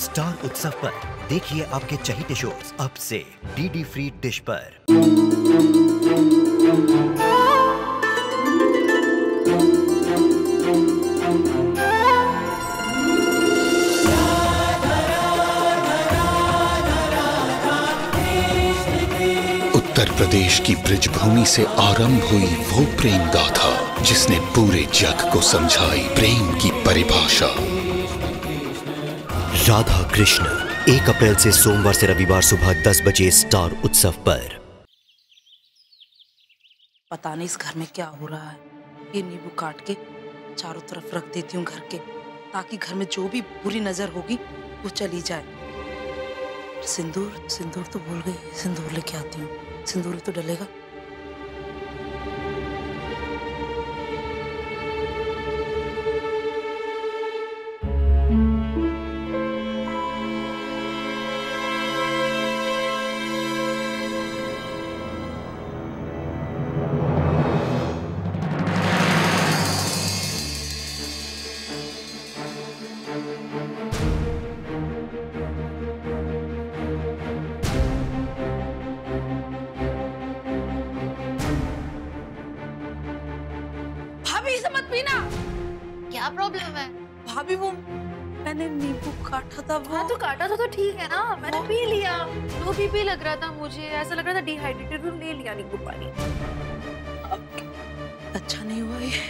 Star उत्सव पर देखिए आपके चहेते शोज अब से डीडी फ्री डिश पर। उत्तर प्रदेश की ब्रिजभूमि से आरंभ हुई वो प्रेम गाथा जिसने पूरे जग को समझाई प्रेम की परिभाषा। राधा कृष्ण 1 अप्रैल से सोमवार से रविवार सुबह 10 बजे स्टार उत्सव पर। पता नहीं इस घर में क्या हो रहा है। ये नींबू काट के चारों तरफ रख देती हूँ घर के, ताकि घर में जो भी बुरी नजर होगी वो चली जाए। सिंदूर तो भूल गई, सिंदूर लेके आती हूँ। सिंदूर तो डलेगा। भाभी इसे मत पीना। क्या प्रॉब्लम है? भाभी वो मैंने नींबू काटा था वो। हाँ तो काटा था तो ठीक है ना, मैंने पी लिया। तो पी लग रहा था मुझे, ऐसा लग रहा था डिहाइड्रेटेड, तो ले लिया नींबू पानी। अच्छा नहीं हुआ ये,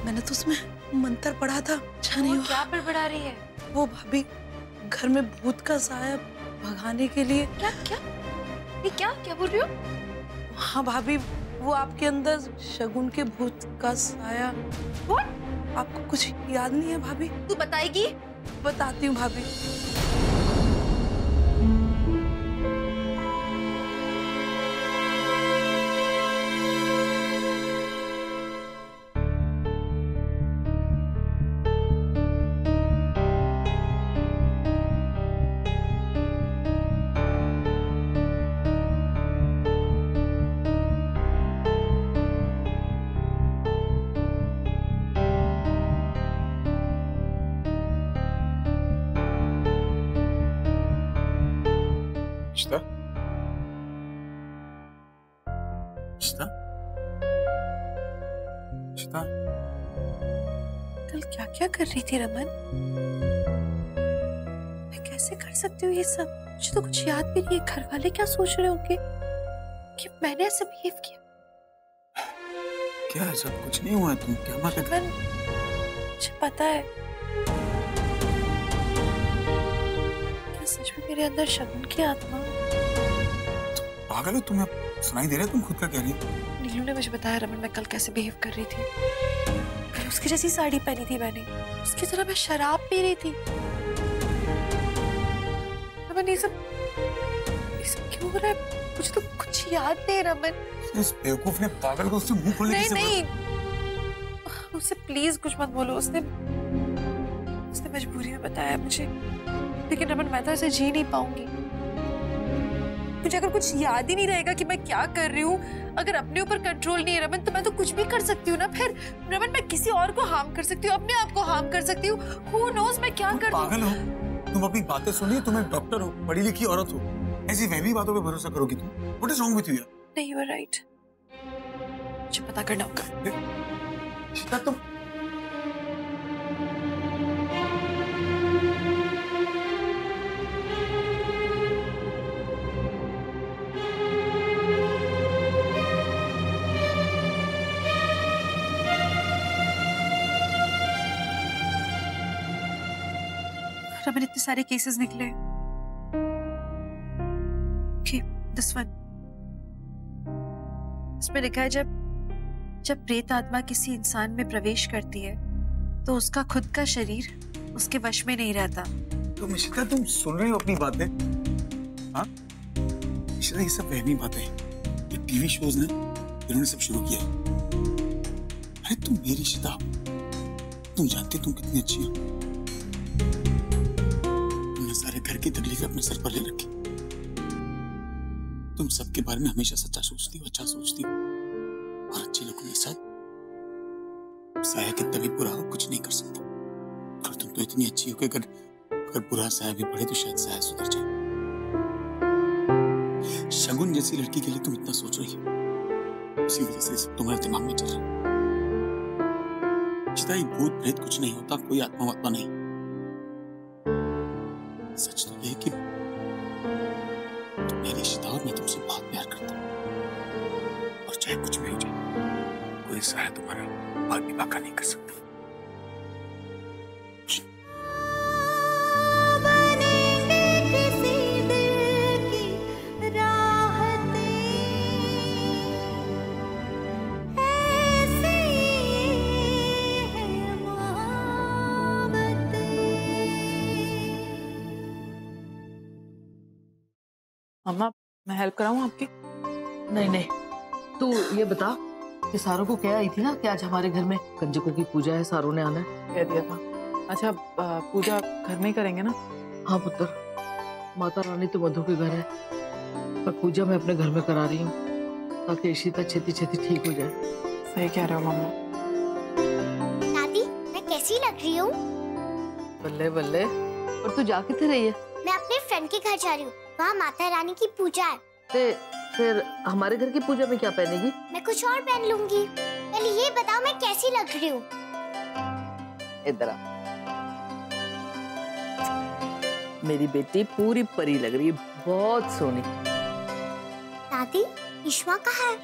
मैंने तो उसमें मंत्र पढ़ा था। अच्छा नहीं हुआ। क्या बड़बड़ा रही है वो भाभी? घर में भूत का साया भगाने के लिए। क्या क्या ये क्या बोल रही हो? हाँ भाभी, वो आपके अंदर शगुन के भूत का साया। आपको कुछ याद नहीं है भाभी? तू बताएगी? बताती हूँ भाभी। इशिता? इशिता? इशिता? कल क्या क्या कर रही थी रमन? मैं कैसे कर सकती हूँ ये सब? मुझे तो कुछ याद भी नहीं है। घर वाले क्या सोच रहे होंगे कि मैंने ऐसे बिहेव किया? क्या है सब? कुछ नहीं हुआ। तुम क्या बात कर? मुझे पता है क्या सच में मेरे अंदर शगुन की आत्मा। पागल हो? तुम्हें सुनाई दे रहा है? तुम खुद का कह रही हो? नीलू ने मुझे बताया रमन, मैं कल कैसे बिहेव कर रही थी। कल उसकी जैसी साड़ी पहनी थी मैंने, उसकी तरह मैं शराब पी रही थी। रमन ये सब क्यों हो रहा है? मुझे तो कुछ याद नहीं रमन। इस बेवकूफ ने पागल को उससे मुंह खोलने की नहीं, उससे प्लीज कुछ मत बोलो। उसने मजबूरी में बताया मुझे, लेकिन रमन मैं तो ऐसे जी नहीं पाऊंगी। मुझे अगर कुछ याद ही नहीं रहेगा कि मैं क्या कर रही हूँ, अगर अपने ऊपर कंट्रोल नहीं है रमन, तो मैं तो कुछ भी कर सकती हूँ ना। फिर रमन मैं किसी और को हार्म कर सकती हूँ, अपने आप को हार्म कर सकती हूँ। Who knows मैं क्या कर दूँ? पागल हो तुम? अपनी बातें सुनिए। तुम एक डॉक्टर हो, पढ़ी लिखी औरत हो, ऐसी वहमी बातों पे भरोसा करोगी तुम? What is wrong with you? नहीं, you are right। मुझे पता करना होगा। इशिता तुम रमन इतने सारे केसेस निकले। Okay, this one। इसमें लिखा है जब प्रेत आत्मा किसी इंसान में प्रवेश करती है तो उसका खुद का शरीर उसके वश में नहीं रहता। तुम इशिता तुम सुन रही हो अपनी बातें? हाँ इशिता, ये सब वहमी बातें हैं। ये टीवी शोज ने इन्होंने सब शुरू किया है। अरे तुम मेरी इशिता, तुम जानती तुम कितनी अच्छी हो। तुमने सारे घर की तकलीफें अपने सर पर ले रखी। तुम सबके बारे में हमेशा सच्चा सोचती हो, अच्छा सोचती हो, और अच्छे लोगों के साथ साया कितना भी बुरा हो कुछ नहीं कर सकता। और तुम तो इतनी अच्छी हो कि अगर अगर बुरा साया भी पड़े तो शायद साया सुधर जाए। शगुन जैसी लड़की के लिए तुम इतना सोच रही हो, उसी वजह से सब तुम्हारे दिमाग में चल रहा है। चिता, भूत प्रेत कुछ नहीं होता, कोई आत्मा वात्मा नहीं। सच तो ये है कि तुम मेरी शिता और मैं तुमसे बहुत प्यार करता हूँ, और चाहे कुछ भी हो जाए कोई साया तुम्हारा बाल भी बाका नहीं कर सकता। मम्मा, मैं हेल्प कराऊं आपकी? नहीं नहीं, तू ये बता कि सारों को क्या आई थी ना कि आज हमारे घर में कंजकों की पूजा है, सारों ने आना है। कह दिया था। अच्छा, पूजा घर में ही करेंगे ना? हाँ पुत्र, माता रानी तो मधु के घर है, पर पूजा मैं अपने घर में करा रही हूँ ताकि इशिता छेती छेती ठीक हो जाए। सही कह रहे हो मम्मा। दादी, मैं कैसी लग रही हूँ? बल्ले बल्ले। और तू जा किधर रही है? मैं अपने फ्रेंड के घर जा रही हूँ, वहाँ माता रानी की पूजा है। फिर हमारे घर की पूजा में क्या पहनेगी? मैं कुछ और पहन लूंगी। पहले ये बताओ मैं कैसी लग रही हूँ? इधर आ। मेरी बेटी पूरी परी लग रही है, बहुत सोनी। दादी, ईश्मा कहाँ है?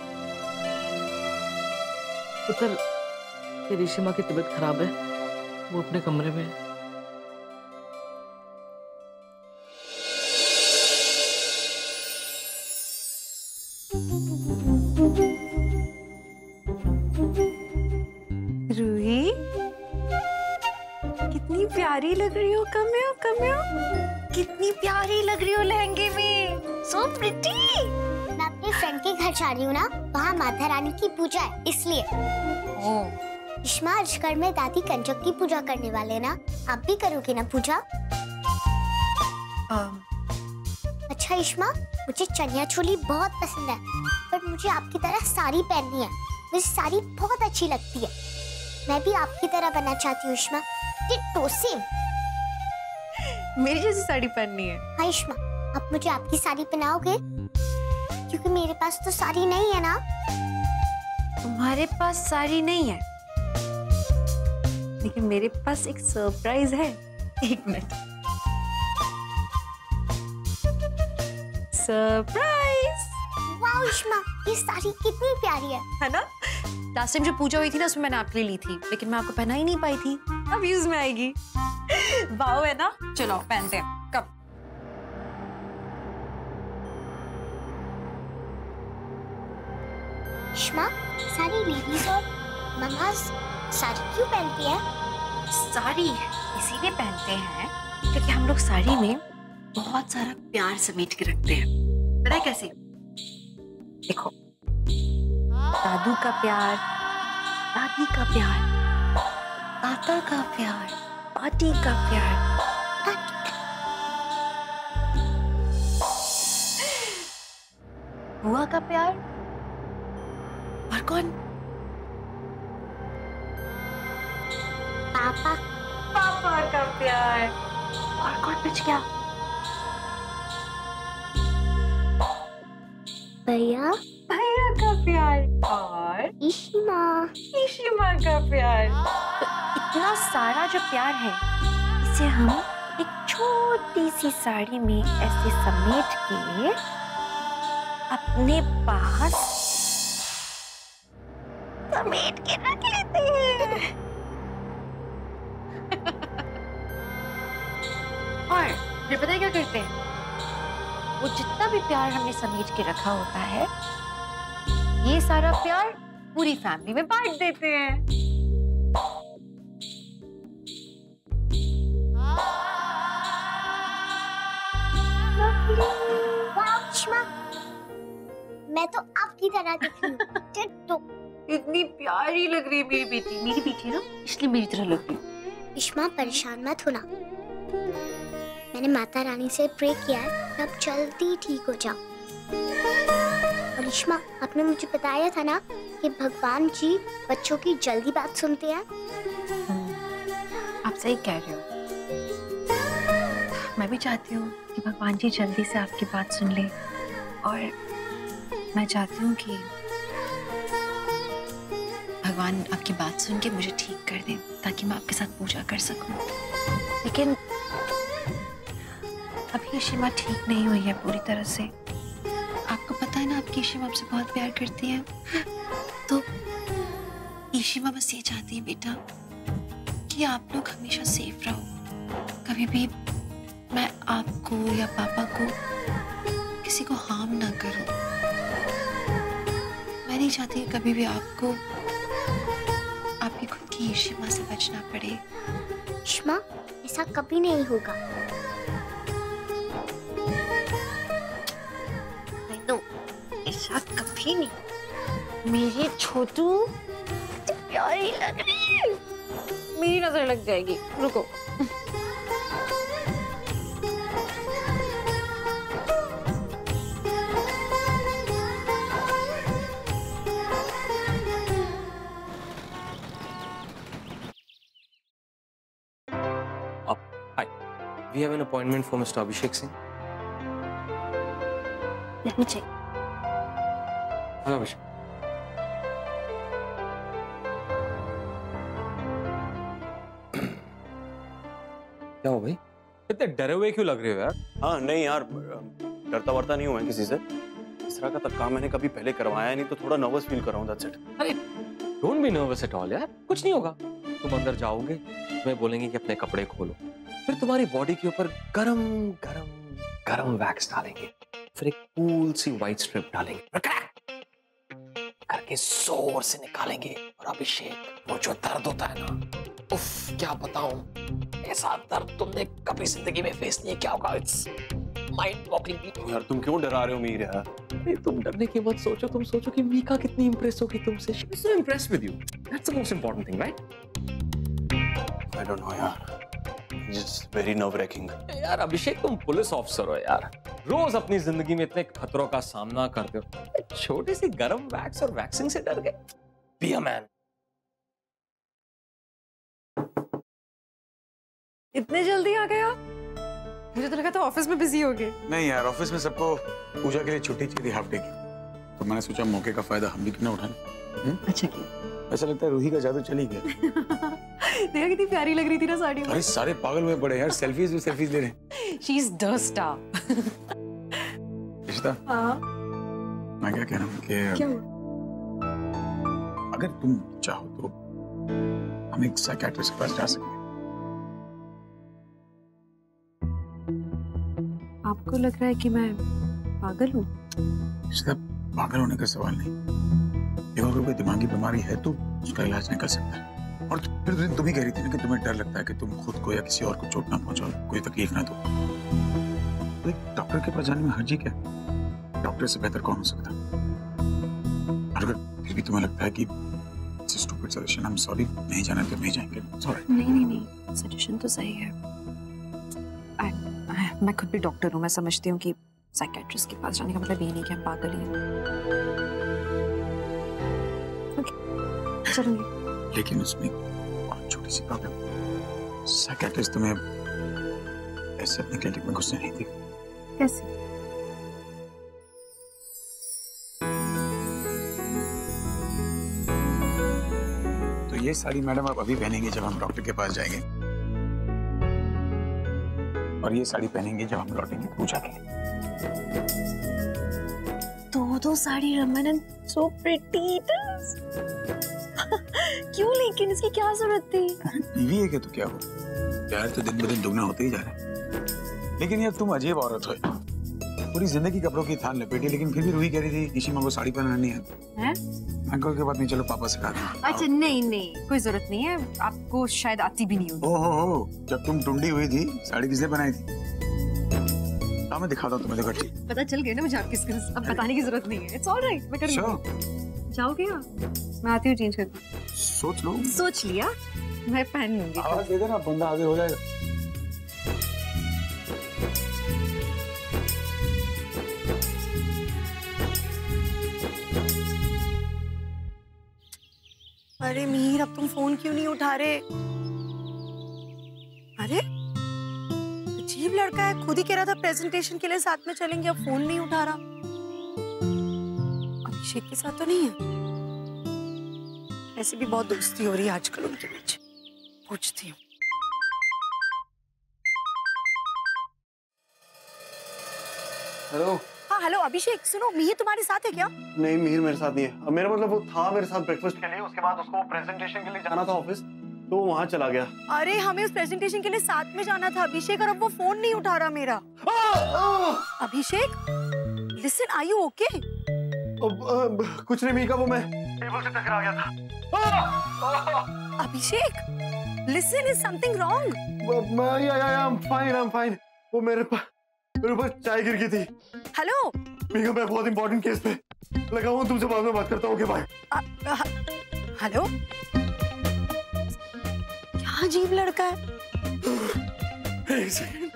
पुत्र, तेरी ईशिमा की तबीयत खराब है, वो अपने कमरे में है। रूही, कितनी प्यारी लग रही हो। कम है, कम है। कितनी प्यारी लग रही हो लहंगे में। So pretty. मैं अपने फ्रेंड के घर जा रही हूँ ना, वहाँ माता रानी की पूजा है, इसलिए। ईश्मा, आज घर में दादी कंजक की पूजा करने वाले हैं ना, आप भी करोगे ना पूजा? अच्छा ईश्मा, मुझे चनिया चोली बहुत पसंद है, पर मुझे आपकी तरह साड़ी पहननी है। मुझे साड़ी बहुत अच्छी लगती है। मैं भी आपकी तरह बनना चाहती हूँ ईश्मा। Ditto same. मेरी जैसी साड़ी पहननी है? हाँ ईश्मा, आप मुझे आपकी साड़ी पहनाओगे? क्योंकि मेरे पास तो साड़ी नहीं है ना। तुम्हारे पास साड़ी नहीं है, लेकिन मेरे पास एक सरप्राइज है। एक मिनट। सरप्राइज! वाह ईश्मा, ये साड़ी कितनी प्यारी है ना? लास्ट टाइम जो पूजा हुई थी ना, उसमें मैंने आपके लिए ली थी, लेकिन मैं आपको पहना ही नहीं पाई थी। अब यूज में आएगी। वाव है ना? चलो पहनते हैं। कब? ईश्मा, सारी लेडीज और ममाज साड़ी क्यों पहनती है? साड़ी इसीलिए पहनते हैं क्योंकि हम लोग साड़ी में बहुत सारा प्यार समेट के रखते हैं। पता है कैसे? देखो, दादू का प्यार, दादी का प्यार, काका का प्यार, पाटी का प्यार, बुआ का प्यार, और कौन? पापा। पापा का प्यार, और कौन बच गया? भैया। भैया का प्यार, और ईशिमा। ईशिमा का प्यार। तो इतना सारा जो प्यार है, इसे हम एक छोटी सी साड़ी में ऐसे समेट के अपने पास समेट के रख लेते हैं। और फिर पता है क्या करते हैं? वो जितना भी प्यार हमने समेट के रखा होता है, ये सारा प्यार पूरी फैमिली में बांट देते हैं। वाह ईशिमा, मैं तो आपकी तरह दिख रही हूँ। डिट्टो। इतनी प्यारी लग रही है मेरी बेटी। मेरी बेटी है ना, इसलिए मेरी तरह लग रही है। ईशिमा, परेशान मत होना। मैंने माता रानी से प्रे किया है, अब जल्दी ठीक हो जाओ। और ईशिमा, आपने मुझे बताया था ना कि भगवान जी बच्चों की जल्दी बात सुनते हैं। आप सही कह रहे हो। मैं भी चाहती हूँ कि भगवान जी जल्दी से आपकी बात सुन ले, और मैं चाहती हूँ कि भगवान आपकी बात सुन के मुझे ठीक कर दे, ताकि मैं आपके साथ पूजा कर सकूं। लेकिन अभी ईशिमा ठीक नहीं हुई है पूरी तरह से। आपको पता है ना, आपकी ईशिमा आपसे बहुत प्यार करती है। तो ईशिमा बस ये चाहती है बेटा कि आप लोग हमेशा सेफ रहो। कभी भी मैं आपको या पापा को किसी को हार्म ना करूं। मैं नहीं चाहती कभी भी आपको आपकी खुद की ईशिमा से बचना पड़े। ईशिमा, ऐसा कभी नहीं होगा। ऐसा कभी नहीं। मेरी छोटू प्यारी लग रही है। मेरी नजर लग जाएगी, रुको। Hi, we have an appointment for Mr. Abhishek Singh. Let me check. Hello, Abhishek. क्या हो भाई? इतने डरे हुए क्यों लग रहे हो यार? हाँ नहीं यार, डरता वरता नहीं हूँ मैं किसी से। इस तरह का काम मैंने कभी पहले करवाया नहीं, तो थोड़ा नर्वस फील कर रहा हूँ, that's it। अरे don't be nervous at all यार, कुछ नहीं होगा। तुम अंदर जाओगे, तुम्हें बोलेंगे कि अपने कपड़े खोलो, फिर तुम्हारी बॉडी के ऊपर गरम गरम गरम वैक्स डालेंगे, फिर एक कूल सी व्हाइट स्ट्रिप डालेंगे, करके जोर से निकालेंगे। और अभिषेक, वो जो दर्द होता है ना, उफ क्या बताऊं, ऐसा दर्द तुमने कभी जिंदगी में फेस नहीं किया होगा। It's mind boggling. यार तुम क्यों डरा रहे हो मीर यार? अरे तुम डरने की मत सोचो, तुम सोचो कि मीका कितनी इंप्रेस होगी तुमसे। She is so impressed with you, that's the most important thing, right? I don't no यार, इट्स वेरी नर्व रेकिंग। यार अभिषेक, तुम पुलिस ऑफिसर हो यार, रोज अपनी जिंदगी में इतने खतरों का सामना करते हो, छोटी सी गरम वैक्स और वैक्सिंग से डर गए? Be a man. इतने जल्दी आ गए आप? मुझे तो लगा था ऑफिस में बिजी हो गए। नहीं यार, ऑफिस में सबको पूजा के लिए छुट्टी चाहिए हाफ डे की, तो मैंने सोचा मौके का फायदा हम भी क्यों ना उठाएं। अच्छा किया। ऐसा लगता है रूही का जादू चली गया। देखा कितनी प्यारी लग रही थी ना साड़ी में। अरे सारे पागल हुए पड़े यार, सेल्फीज ले रहे हैं। She is the star. रिश्ता, हाँ मैं क्या कह रहा हूँ कि क्या? अगर तुम चाहो तो हम एक साइकियाट्रिस्ट के पास जा सकते हैं। आपको लग रहा है कि मैं पागल हूँ? रिश्ता, पागल होने का सवाल नहीं, देखो अगर कोई दिमागी बीमारी है तो उसका इलाज निकल सकता है। और फिर तुम ही कह रही थी ना कि तुम्हें डर लगता है कि तुम खुद को या किसी और को चोट ना पहुंचाओ, कोई तकलीफ ना दो, तो एक डॉक्टर के पास जाने में हर्जी क्या? डॉक्टर से बेहतर कौन हो सकता? और अगर फिर भी तुम्हें लगता है कि stupid suggestion, I am sorry, नहीं जाना तो नहीं जाएंगे। सॉरी। नहीं, सजेशन तो सही है। मैं खुद भी डॉक्टर हूँ, मैं समझती हूँ कि साइकियाट्रिस्ट के पास जाने का मतलब ये नहीं कि हम पागल ही हैं। ओके, चलेंगे। लेकिन उसमें बहुत छोटी सी प्रॉब्लम, साइकियाट्रिस्ट तुम्हें ऐसे अपनी क्लिनिक में घुसने नहीं देगा। कैसे? तो ये साड़ी मैडम आप अभी पहनेंगे जब हम डॉक्टर के पास जाएंगे, और ये साड़ी पहनेंगे जब हम लौटेंगे पूजा के लिए। दो sari Raman, and so pretty. क्यों, लेकिन इसकी क्या जरूरत थी? बीवी है क्या तो क्या हुआ, प्यार तो दिन ब दिन दुगना होते ही जा रहा है। लेकिन यार तुम अजीब औरत हो, पूरी जिंदगी कपड़ों की थान लपेटी, लेकिन फिर भी रूही कह रही थी ईशिमा को साड़ी पहनना नहीं आती है। अंकल के बात नहीं, चलो पापा सिखा दें। अच्छा नहीं, कोई जरूरत नहीं है, आपको शायद आती भी नहीं होगी। ओहो, जब तुम टुंडी हुई थी साड़ी किसने बनाई थी? हाँ मैं दिखाता हूँ तुम्हें, देखो। पता चल गया ना मुझे आपकी स्किल्स, अब बताने की जरूरत नहीं है। इट्स ऑलराइट, मैं करूंगी। जाओगे आप? मैं आती हूँ चेंज करके। सोच लो। सोच लिया, मैं पहन लूंगी। आवाज दे देना, बंदा हाजिर हो जाएगा। अरे मीर, अब तुम फोन क्यों नहीं उठा रहे? अरे अजीब लड़का है, खुद ही कह रहा था प्रेजेंटेशन के लिए साथ में चलेंगे, अब फोन नहीं उठा रहा। अभिषेक के साथ तो नहीं है? ऐसे भी बहुत दोस्ती हो रही है आजकल उनके बीच। पूछती हूँ। हेलो। हाँ हेलो अभिषेक, सुनो मिहिर तुम्हारे साथ है क्या? नहीं, मिहिर मेरे साथ नहीं है। मेरा मतलब वो था मेरे साथ ब्रेकफास्ट के लिए, उसके बाद उसको प्रेजेंटेशन के लिए जाना था ऑफिस, तो वहाँ चला गया। अरे हमें उस प्रेजेंटेशन के लिए साथ में जाना था अभिषेक, और अब वो फोन नहीं उठा रहा मेरा। अभिषेक लिसन, आर यू ओके? कुछ नहीं मीका, वो मैं टेबल से टकरा गया था। Abhishek listen, is something wrong? I am fine. वो मेरे ऊपर चाय गिर गई थी। हेलो मीका, मैं बहुत इंपॉर्टेंट केस पे लगा हूँ, तुमसे बाद में बात करता हूँ। बाय। हेलो, क्या अजीब लड़का है। एक सेकंड।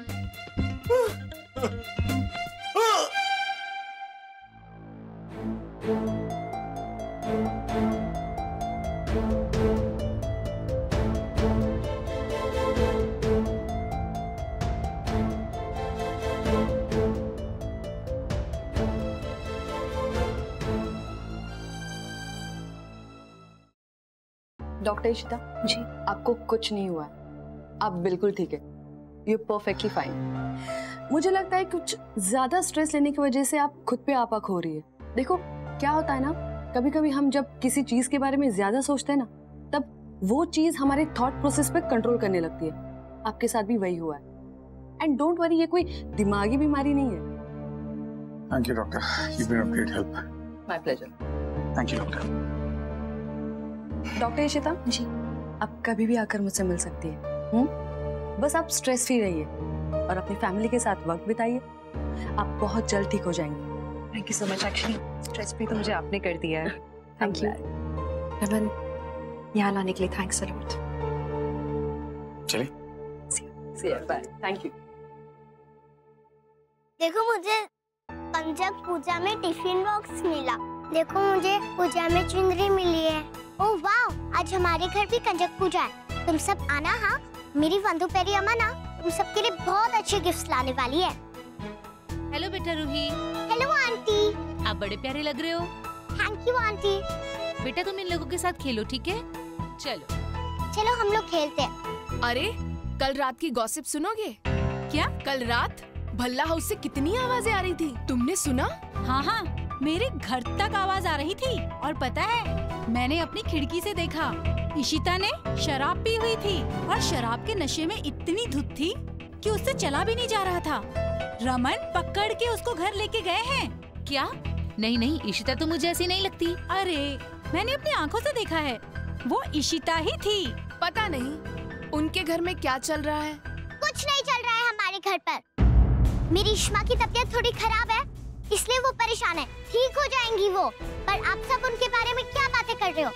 डॉक्टर इशिता जी, आपको कुछ नहीं हुआ है, आप बिल्कुल ठीक है, यू परफेक्टली फाइन। मुझे लगता है कुछ ज्यादा स्ट्रेस लेने की वजह से आप खुद पे आपा खो रही है। देखो क्या होता है ना, कभी कभी हम जब किसी चीज के बारे में ज्यादा सोचते हैं ना, तब वो चीज हमारे थॉट प्रोसेस पे कंट्रोल करने लगती है। आपके साथ भी वही हुआ है। एंड डोंट वरी, ये कोई दिमागी बीमारी नहीं है। Thank you doctor, you been of great help. My pleasure. Thank you doctor. Doctor Ishita ji, आप कभी भी आकर मुझसे मिल सकती है। बस आप स्ट्रेस फ्री रहिए और अपनी फैमिली के साथ वक्त बिताइए, आप बहुत जल्द ठीक हो जाएंगे। Thank you so much. Actually stress free तो मुझे आपने कर दिया है। थैंक यू रमन, यहाँ लाने के लिए थैंक्स अ लॉट। चलिए, सी यू, बाय। Thank you. देखो मुझे पंचक पूजा में टिफिन बॉक्स मिला। देखो मुझे पूजा में चुनरी मिली है। ओह वाह, आज हमारे घर भी कंजक पूजा है। तुम सब आना। हाँ, मेरी वंदु पेरी अम्मा ना तुम सबके लिए बहुत अच्छे गिफ्ट्स लाने वाली है। हेलो बेटा रूही। Hello aunty. आप बड़े प्यारे लग रहे हो। Thank you aunty. बेटा तुम इन लोगों के साथ खेलो, ठीक है? चलो हम लोग खेलते हैं। अरे कल रात की गॉसिप सुनोगे? क्या? कल रात भल्ला हाउस से कितनी आवाजें आ रही थी, तुमने सुना? हाँ, मेरे घर तक आवाज आ रही थी। और पता है, मैंने अपनी खिड़की से देखा, इशिता ने शराब पी हुई थी और शराब के नशे में इतनी धुत थी कि उससे चला भी नहीं जा रहा था। रमन पकड़ के उसको घर लेके गए हैं। क्या? नहीं, इशिता तो मुझे ऐसी नहीं लगती। अरे मैंने अपनी आंखों से देखा है, वो इशिता ही थी। पता नहीं उनके घर में क्या चल रहा है। कुछ नहीं चल रहा है हमारे घर पर। मेरी इश्मा की तबीयत थोड़ी खराब है, इसलिए वो परेशान है। ठीक हो जाएंगी वो। पर आप सब उनके बारे में क्या बातें कर रहे हो?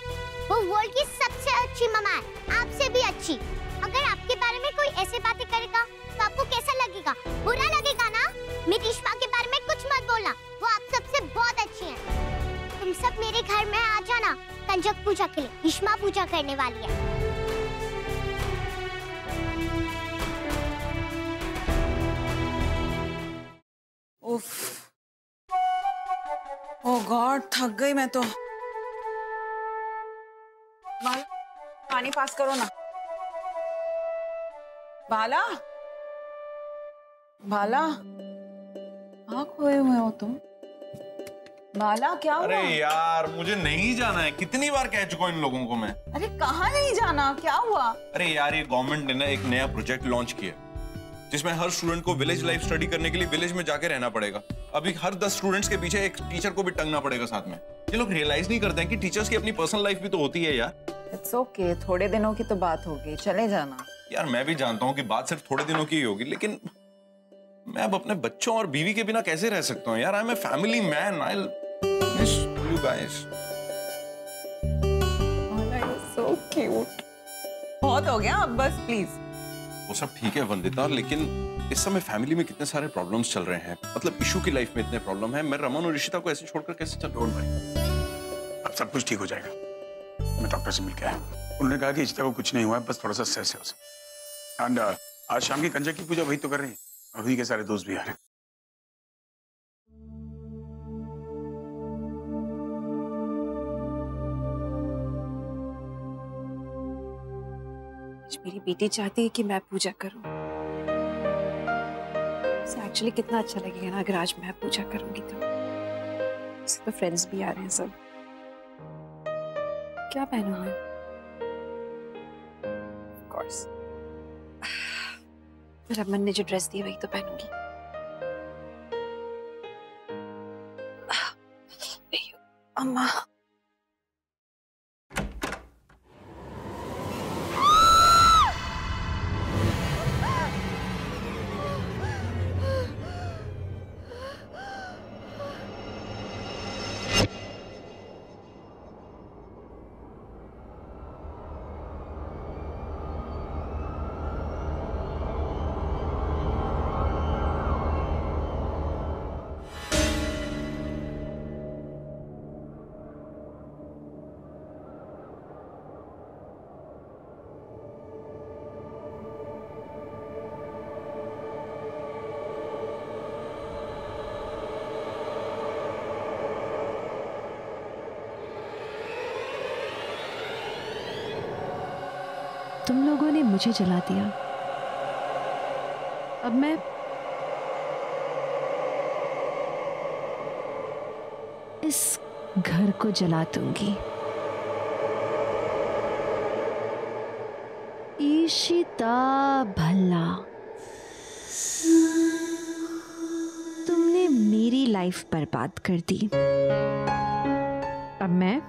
वो वर्ल्ड की सबसे अच्छी मम्मा है, आपसे भी अच्छी। अगर आपके बारे में कोई ऐसे बातें करेगा तो आपको कैसा लगेगा? बुरा लगेगा ना? मेरी इश्मा के बारे में कुछ मत बोलना, वो आप सबसे बहुत अच्छी है। तुम सब मेरे घर में आ जाना कंजक पूजा के लिए। इश्मा पूजा करने वाली है। ओह गॉड, थक गई मैं तो। बाला, पानी पास करो ना। बाला, बाला, कहाँ खोए हुए हो तुम? बाला क्या हुआ? अरे यार मुझे नहीं जाना है, कितनी बार कह चुका हूं इन लोगों को मैं। अरे कहाँ नहीं जाना, क्या हुआ? अरे यार ये गवर्नमेंट ने ना एक नया प्रोजेक्ट लॉन्च किया जिसमें हर स्टूडेंट को विलेज लाइफ स्टडी करने के लिए विलेज में जाके रहना पड़ेगा। अभी हर 10 स्टूडेंट्स के पीछे एक टीचर को भी टंगना पड़ेगा साथ में। ये लोग रियलाइज नहीं करते हैं कि टीचर्स की अपनी पर्सनल लाइफ भी तो होती है यार। इट्स ओके, थोड़े दिनों की तो बात होगी, चले जाना। यार मैं भी जानता हूँ कि बात सिर्फ थोड़े दिनों की ही होगी, लेकिन मैं अब अपने बच्चों और बीवी के बिना कैसे रह सकता हूँ यार। I am a family man, I miss you guys. So cute. बहुत हो गया अब, बस प्लीज। वो सब ठीक है वंदिता, लेकिन इस समय फैमिली में कितने सारे प्रॉब्लम्स चल रहे हैं। मतलब इशू की लाइफ में इतने प्रॉब्लम है, मैं रमन और इशिता को ऐसे छोड़कर कैसे चल। डोंट वरी, अब सब कुछ ठीक हो जाएगा। मैं डॉक्टर से मिल के आया, उन्होंने कहा कि इशिता को कुछ नहीं हुआ है, बस थोड़ा सा स्ट्रेस है उसे। एंड आज शाम की कंजक की पूजा वही तो कर रही है, अभी के सारे दोस्त भी आ रहे हैं। मेरी बेटी चाहती है कि मैं पूजा करूं। उसे एक्चुअली कितना अच्छा लगेगा ना अगर आज मैं पूजा करूंगी तो। उसके तो फ्रेंड्स भी आ रहे हैं सब। क्या पहनूं मैं? Of course. रमन ने जो ड्रेस दी वही तो पहनूंगी। अम्मा तुम लोगों ने मुझे जला दिया। अब मैं इस घर को जला दूंगी। ईशिता भल्ला, तुमने मेरी लाइफ बर्बाद कर दी। अब मैं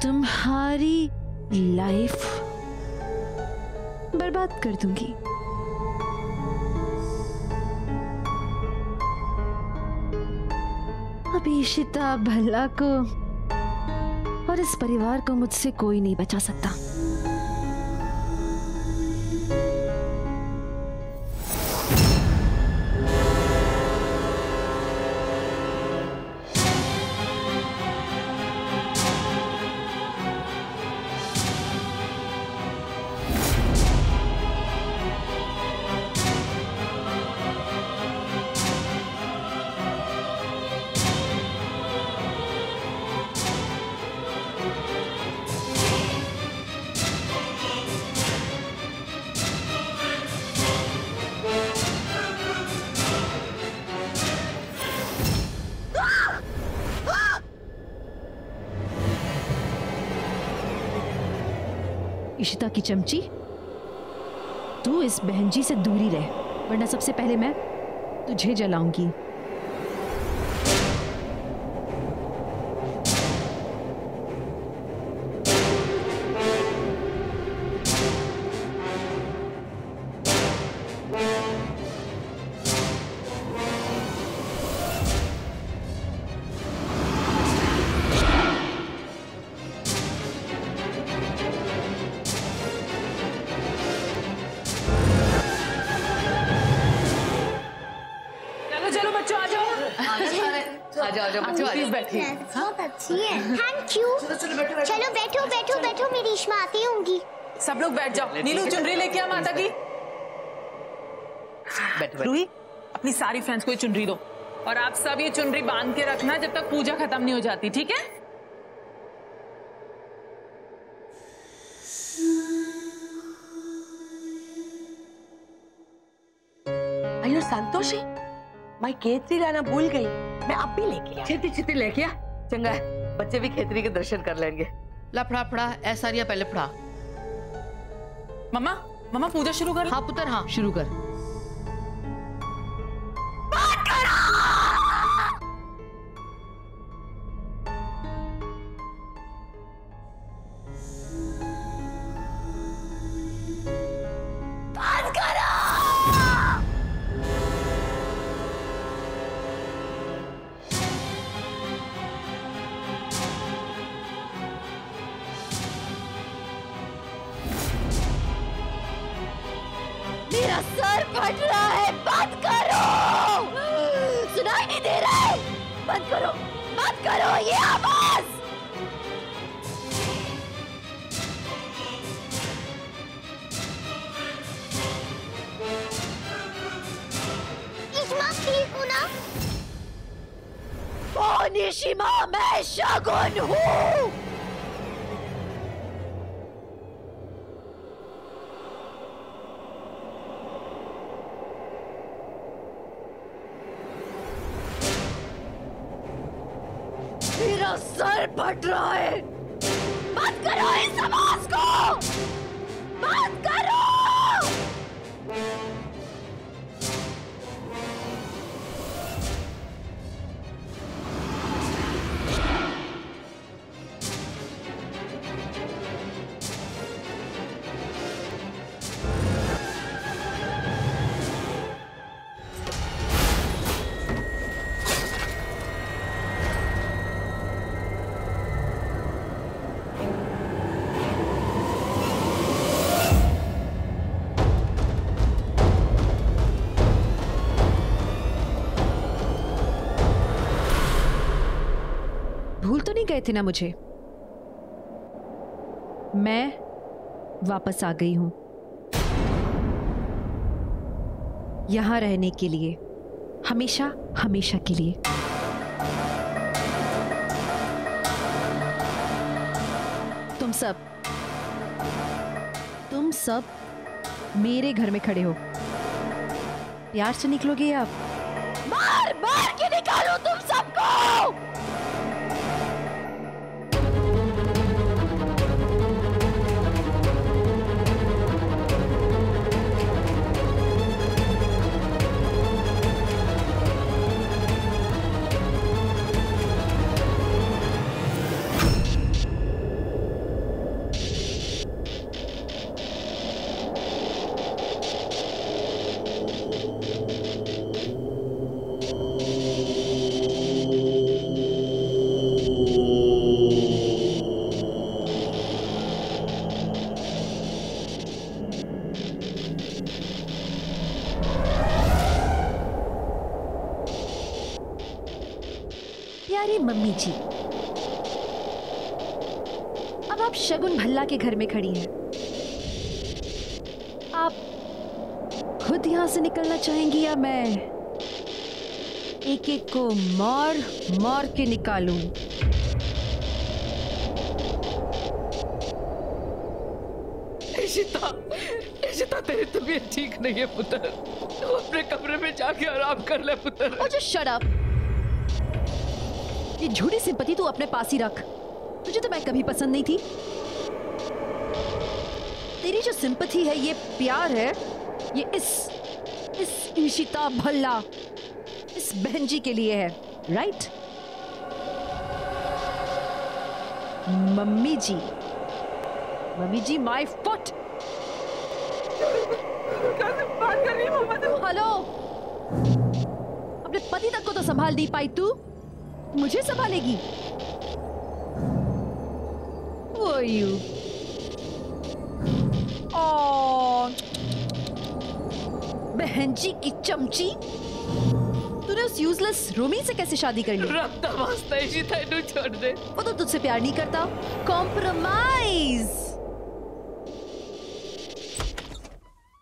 तुम्हारी लाइफ बर्बाद कर दूंगी। अब ईशिता भल्ला को और इस परिवार को मुझसे कोई नहीं बचा सकता। इशिता की चमची, तू इस बहन जी से दूरी रह, वरना सबसे पहले मैं तुझे जलाऊंगी। बहुत अच्छी है। Thank you. चलो बैठो बैठो बैठो, मेरी ईश्मा आती होंगी। सब लोग बैठ जाओ। नीलू चुनरी लेके आ माता की। रूही, अपनी सारी फ्रेंड्स को ये चुनरी दो और आप सब ये चुनरी बांध के रखना जब तक पूजा खत्म नहीं हो जाती, ठीक है? अयो संतोषी, मैं केतरी लाना भूल गई। मैं अब भी लेके आ। छेती छेती लेके आ। चंगा है, बच्चे भी खेतरी के दर्शन कर लेंगे। ला फड़ा फड़ा, ऐसा रिया पहले फड़ा। मम्मा, मम्मा पूजा शुरू कर। हाँ पुत्र, हाँ शुरू कर। मेरा सर फट रहा है, बंद करो। सुनाई नहीं दे रहा है, बंद करो ये आवाज। निशिमा, मैं शगुन हूँ। मेरा सर फट रहा है। बंद करो इस आवाज को, बंद करो। भूल तो नहीं गए थे ना मुझे? मैं वापस आ गई हूं यहां रहने के लिए, हमेशा हमेशा के लिए। तुम सब मेरे घर में खड़े हो। प्यार से निकलोगे आप? मार मार के निकालो तुम सबको। प्यारी मम्मी जी, अब आप शगुन भल्ला के घर में खड़ी हैं। आप खुद यहां से निकलना चाहेंगी या मैं एक एक को मार मार के निकालूं? इशिता, तेरी तबीयत ठीक नहीं है पुत्र। तू अपने कमरे में जाके आराम कर ले पुत्र। और जो शट अप, ये झूठी सिंपैथी तू अपने पास ही रख। तुझे तो मैं कभी पसंद नहीं थी। तेरी जो सिंपैथी है, ये प्यार है, ये इस इशिता भल्ला, इस बहन जी के लिए है, right? Mummy ji my foot. बात कर रही हो मम्मा तुम? हेलो, अपने पति तक को तो संभाल नहीं पाई तू, मुझे संभालेगी? Who are you? बहन जी की चमची, तूने उस यूजलेस रोमी से कैसे शादी कर ली? रब्ता वास्ता इशिता, इन्हें छोड़ दे। वो तो तुझसे प्यार नहीं करता। कॉम्प्रोमाइज।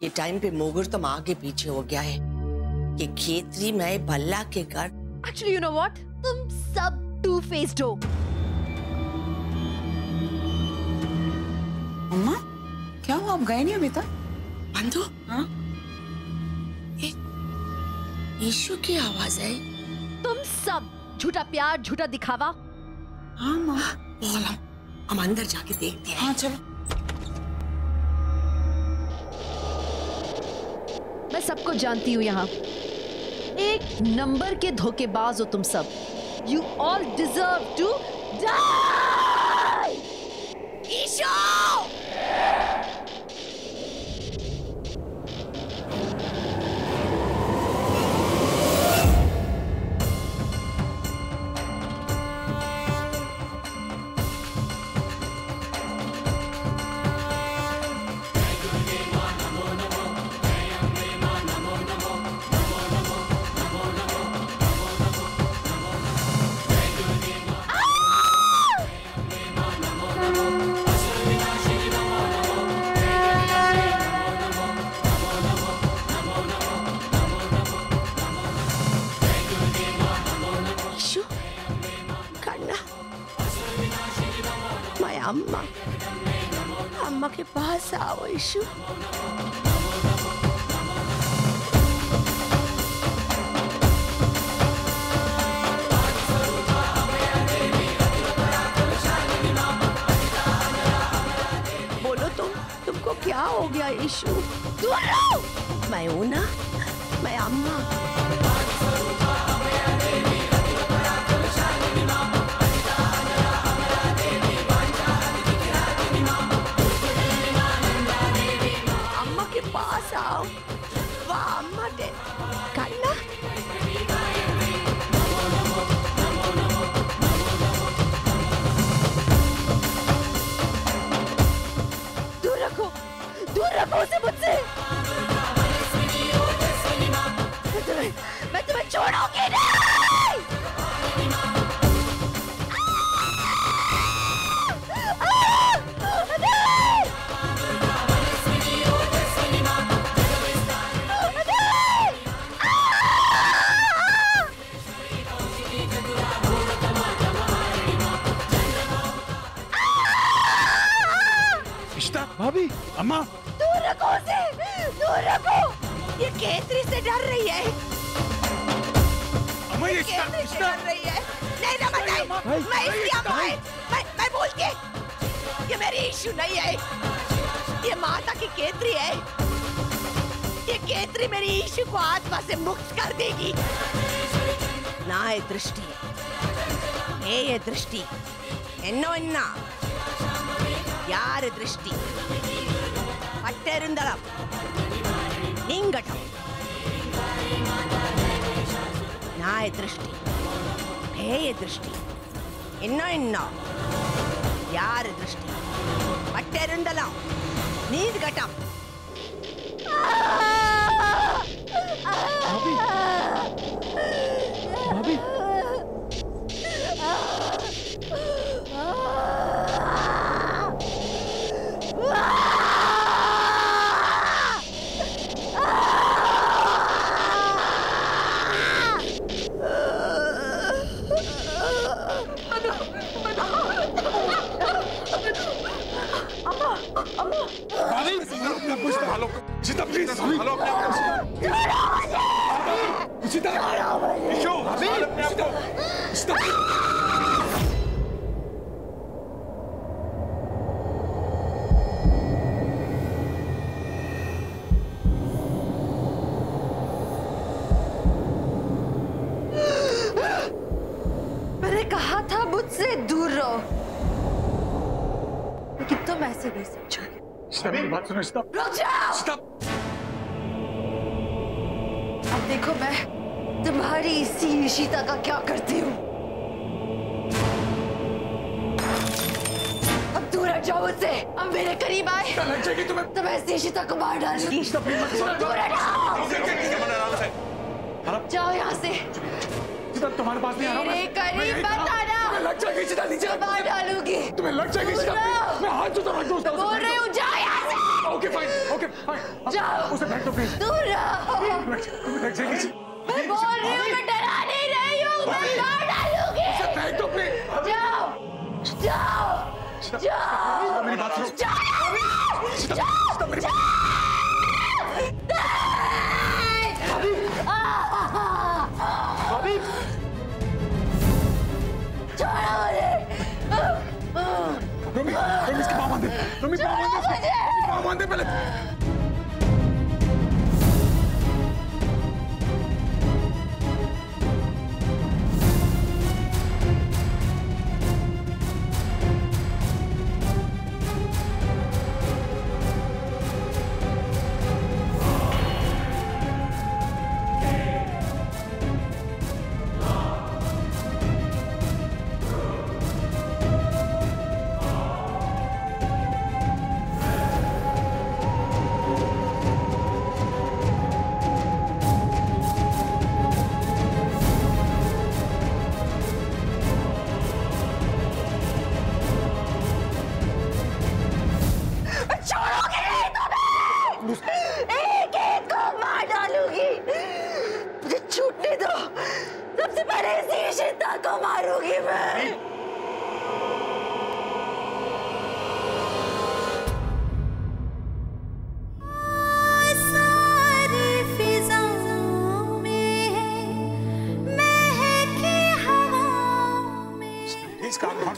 ये टाइम पे मुहूर्तम आगे पीछे हो गया है कि खेतरी में भल्ला के घर। एक्चुअली यू नो व्हाट, तुम सब टू फेस्ड हो। अम्मा क्या हुआ, आप गए नहीं अभी तक? बंधु, हाँ? ईशु की आवाज है। तुम सब झूठा प्यार, झूठा दिखावा। हाँ माँ, हम अंदर जाके देखते हैं। हाँ चलो। मैं सबको जानती हूँ यहाँ। एक नंबर के धोखेबाज हो तुम सब। You all deserve to die! ईशो! पास आओ ईशु। बोलो तुमको क्या हो गया ईशु? दूर रहो। मैं हूं ना, मैं अम्मा। पास आओ। वाह अम्मा दे करना। दूर रखो उसे मुझसे। मैं तुम्हें छोड़ूंगी नहीं। भाभी, अम्मा, दूर रखो उसे, दूर रखो। ये केतरी से डर रही है। अम्मा ये केतरी से डर रही है। नहीं ना बताए, मैं इसकी अम्मा है। मैं भूल के। ये मेरी ईशु नहीं है। ये माता की केतरी है। ये केतरी मेरी ईशु को आत्मा से मुक्त कर देगी। ना ये दृष्टि, ये दृष्टि, एन्नो इन्ना यार दृष्टि पट्टेरुंदलम नींगटम नाय दृष्टि भेय दृष्टि इन्नो इन्नो यार दृष्टि पट्टेरुंदलम नींगटम। भाभी, भाभी, मैंने कहा था मुझसे दूर रहो, लेकिन तुम ऐसे नहीं समझोगे। मेरी बात सुनो स्टॉप। रुक जाओ। स्टॉप। अब देखो मैं तुम्हारी इसी ईशिता का क्या करती हूँ। अब दूर हट जाओ मुझसे। अब मेरे करीब आए तो मैं इस ईशिता को मार डालूंगी। दूर हटाओ। जाओ यहाँ से। तुम्हारे पास नहीं आ रहा हूँ। मेरे करीब मत आना। तुम्हें लग जाएगी सीधा नीचे मार डालूंगी। तुम्हें लग जाएगी सीधा। मैं हाथ तो रख दूँ। बोल रही हूँ जाओ यहाँ से। Okay fine. जाओ। उसे फेंक दो प्लीज। दूर रहो। लग जाएगी। मैं बोल रही हूँ मैं डरा नहीं रही हूँ। मैं मार डालूंगी। उसे फेंक दो प्लीज। जाओ। मेरी बात सुनो। रोमी, इसके पाँव बांधे। रोमी पाँव बांधे पहले।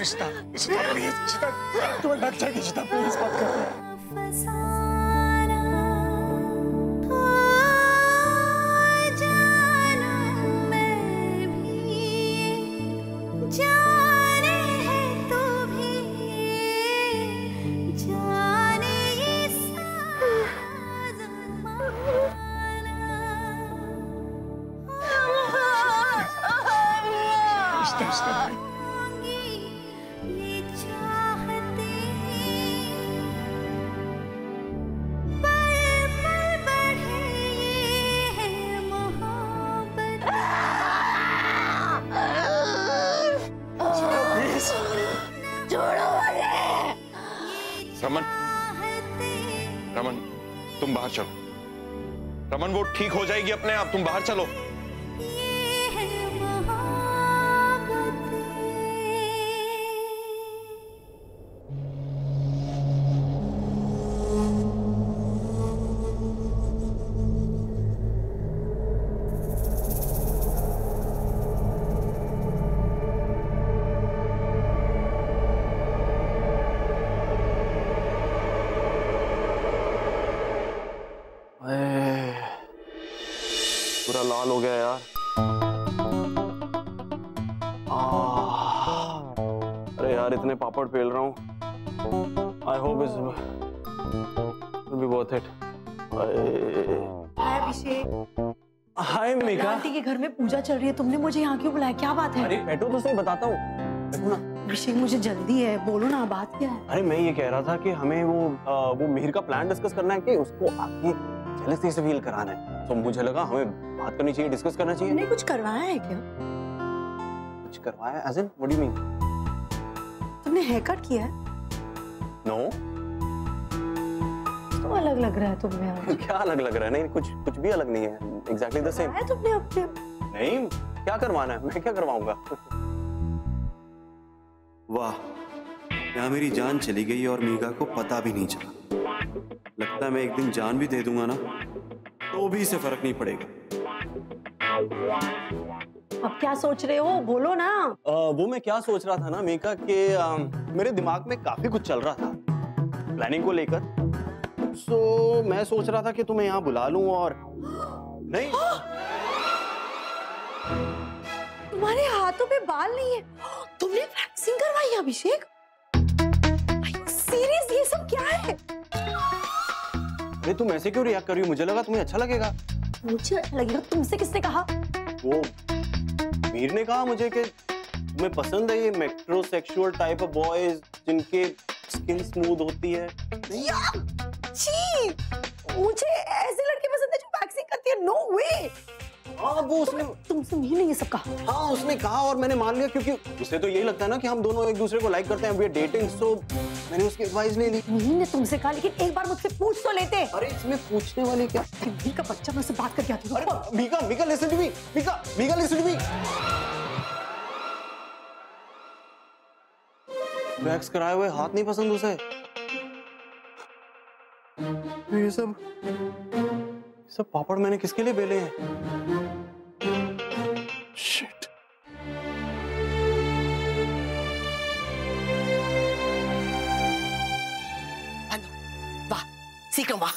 इशिता, इशिता प्लीज, इशिता तुम्हें लग जाएगी, इशिता प्लीज बात कर। रमन, रमन, तुम बाहर चलो। रमन, वो ठीक हो जाएगी अपने आप, तुम बाहर चलो। पूरा लाल हो गया यार। अरे यार, इतने पापड़ पेल रहा हूँ। I hope it will be worth it. Hi Abhishek. Hi Mika. Aunty के घर में पूजा चल रही है, तुमने मुझे यहाँ क्यों बुलाया? क्या बात है? अरे बैठो तो सही, बताता हूँ। बैठो ना। अभिषेक, मुझे जल्दी है, बोलो ना, बात क्या है? अरे मैं ये कह रहा था कि हमें वो मिहिर का प्लान डिस्कस करना है कि उसको आगे जेलसी से फील कराना है। तो मुझे लगा हमें बात करनी चाहिए, डिस्कस करना चाहिए। नहीं, कुछ करवाया है क्या? कुछ करवाया? As in what do you mean? तुमने हेयर कट किया है? नो। तो अलग लग रहा है तुम्हें आज। क्या अलग लग रहा है? नहीं, कुछ भी अलग नहीं है। एग्जैक्टली द सेम है तुमने अपने। नहीं, क्या करवाना है? मैं क्या करवाऊंगा? वाह, यहाँ मेरी जान चली गई और मीका को पता भी नहीं चला। लगता है मैं एक दिन जान भी दे दूंगा ना, तो भी इसे फर्क नहीं पड़ेगा। अब क्या सोच रहे हो? बोलो ना। वो मैं क्या सोच रहा था ना मीका कि मेरे दिमाग में काफी कुछ चल रहा था प्लानिंग को लेकर। सो मैं सोच रहा था कि तुम्हें यहाँ बुला लूं और नहीं। तुम्हारे हाथों पे बाल नहीं है, तुमने वैक्सिंग करवाई है अभिषेक? सीरियस, ये सब क्या है? अरे तुम ऐसे क्यों रिएक्ट कर रही हो? मुझे लगा तुम्हें अच्छा लगेगा। मुझे अच्छा लगेगा? तुमसे किसने कहा? वो मीर ने कहा मुझे कि तुम्हें पसंद है ये मेट्रोसेक्सुअल टाइप ऑफ बॉयज जिनके स्किन स्मूथ होती है। छी, मुझे ऐसे लड़के पसंद है जो वैक्सिंग करती है। नो वे। हाँ, वो उसने तुमसे मीर ने ये सब कहा? हाँ, उसने कहा और मैंने मान लिया, क्योंकि उसे तो यही लगता है ना कि हम दोनों एक दूसरे को लाइक करते हैं, वी आर डेटिंग। सो मैंने उसकी एडवाइस ले ली। मीर ने तुमसे कहा, लेकिन एक बार मुझसे पूछ तो लेते। अरे इसमें पूछने वाली क्या? मीर का बच्चा, मैं उससे बात करके आती हूँ। अरे Mika listen to me. Mika listen to me. Wax कराए हुए हाथ नहीं पसंद उसे। ये सब पापड़ मैंने किसके लिए बेले हैं? शिट। वाह, सीकम वाह,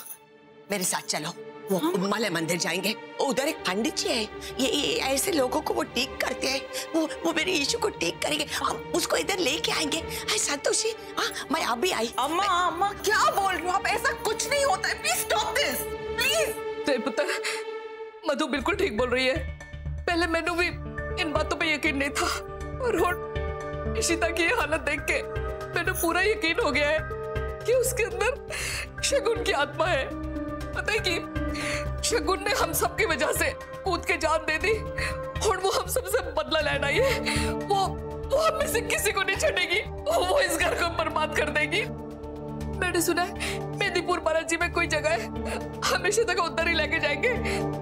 मेरे साथ चलो। वो उम्मले मंदिर जाएंगे, उधर एक पंडित जी है, ये ऐसे लोगों को वो टेक करते हैं। वो मेरे यीशु को टेक करेंगे, हम उसको इधर लेके आएंगे। संतोषी, हाँ, मैं अभी आई। अम्मा क्या बोल रही हो आप? ऐसा कुछ नहीं होता है, प्लीज स्टॉप दिस, प्लीज। तेरे पुत्र मधु बिल्कुल ठीक बोल रही है। पहले मैंने भी इन बातों पे यकीन नहीं था, और इशिता की ये हालत देख के मैंने पूरा यकीन हो गया है कि उसके अंदर शगुन की आत्मा है। पता है कि शगुन ने हम सब की वजह से कूद के जान दे दी, और वो हम सबसे बदला लेना आई है। वो हम में से किसी को नहीं छोड़ेगी, वो इस घर को बर्बाद कर देगी। मैंने सुना है मेदीपुर बालाजी में कोई जगह है, हम इशिता को उधर ही लेके जाएंगे,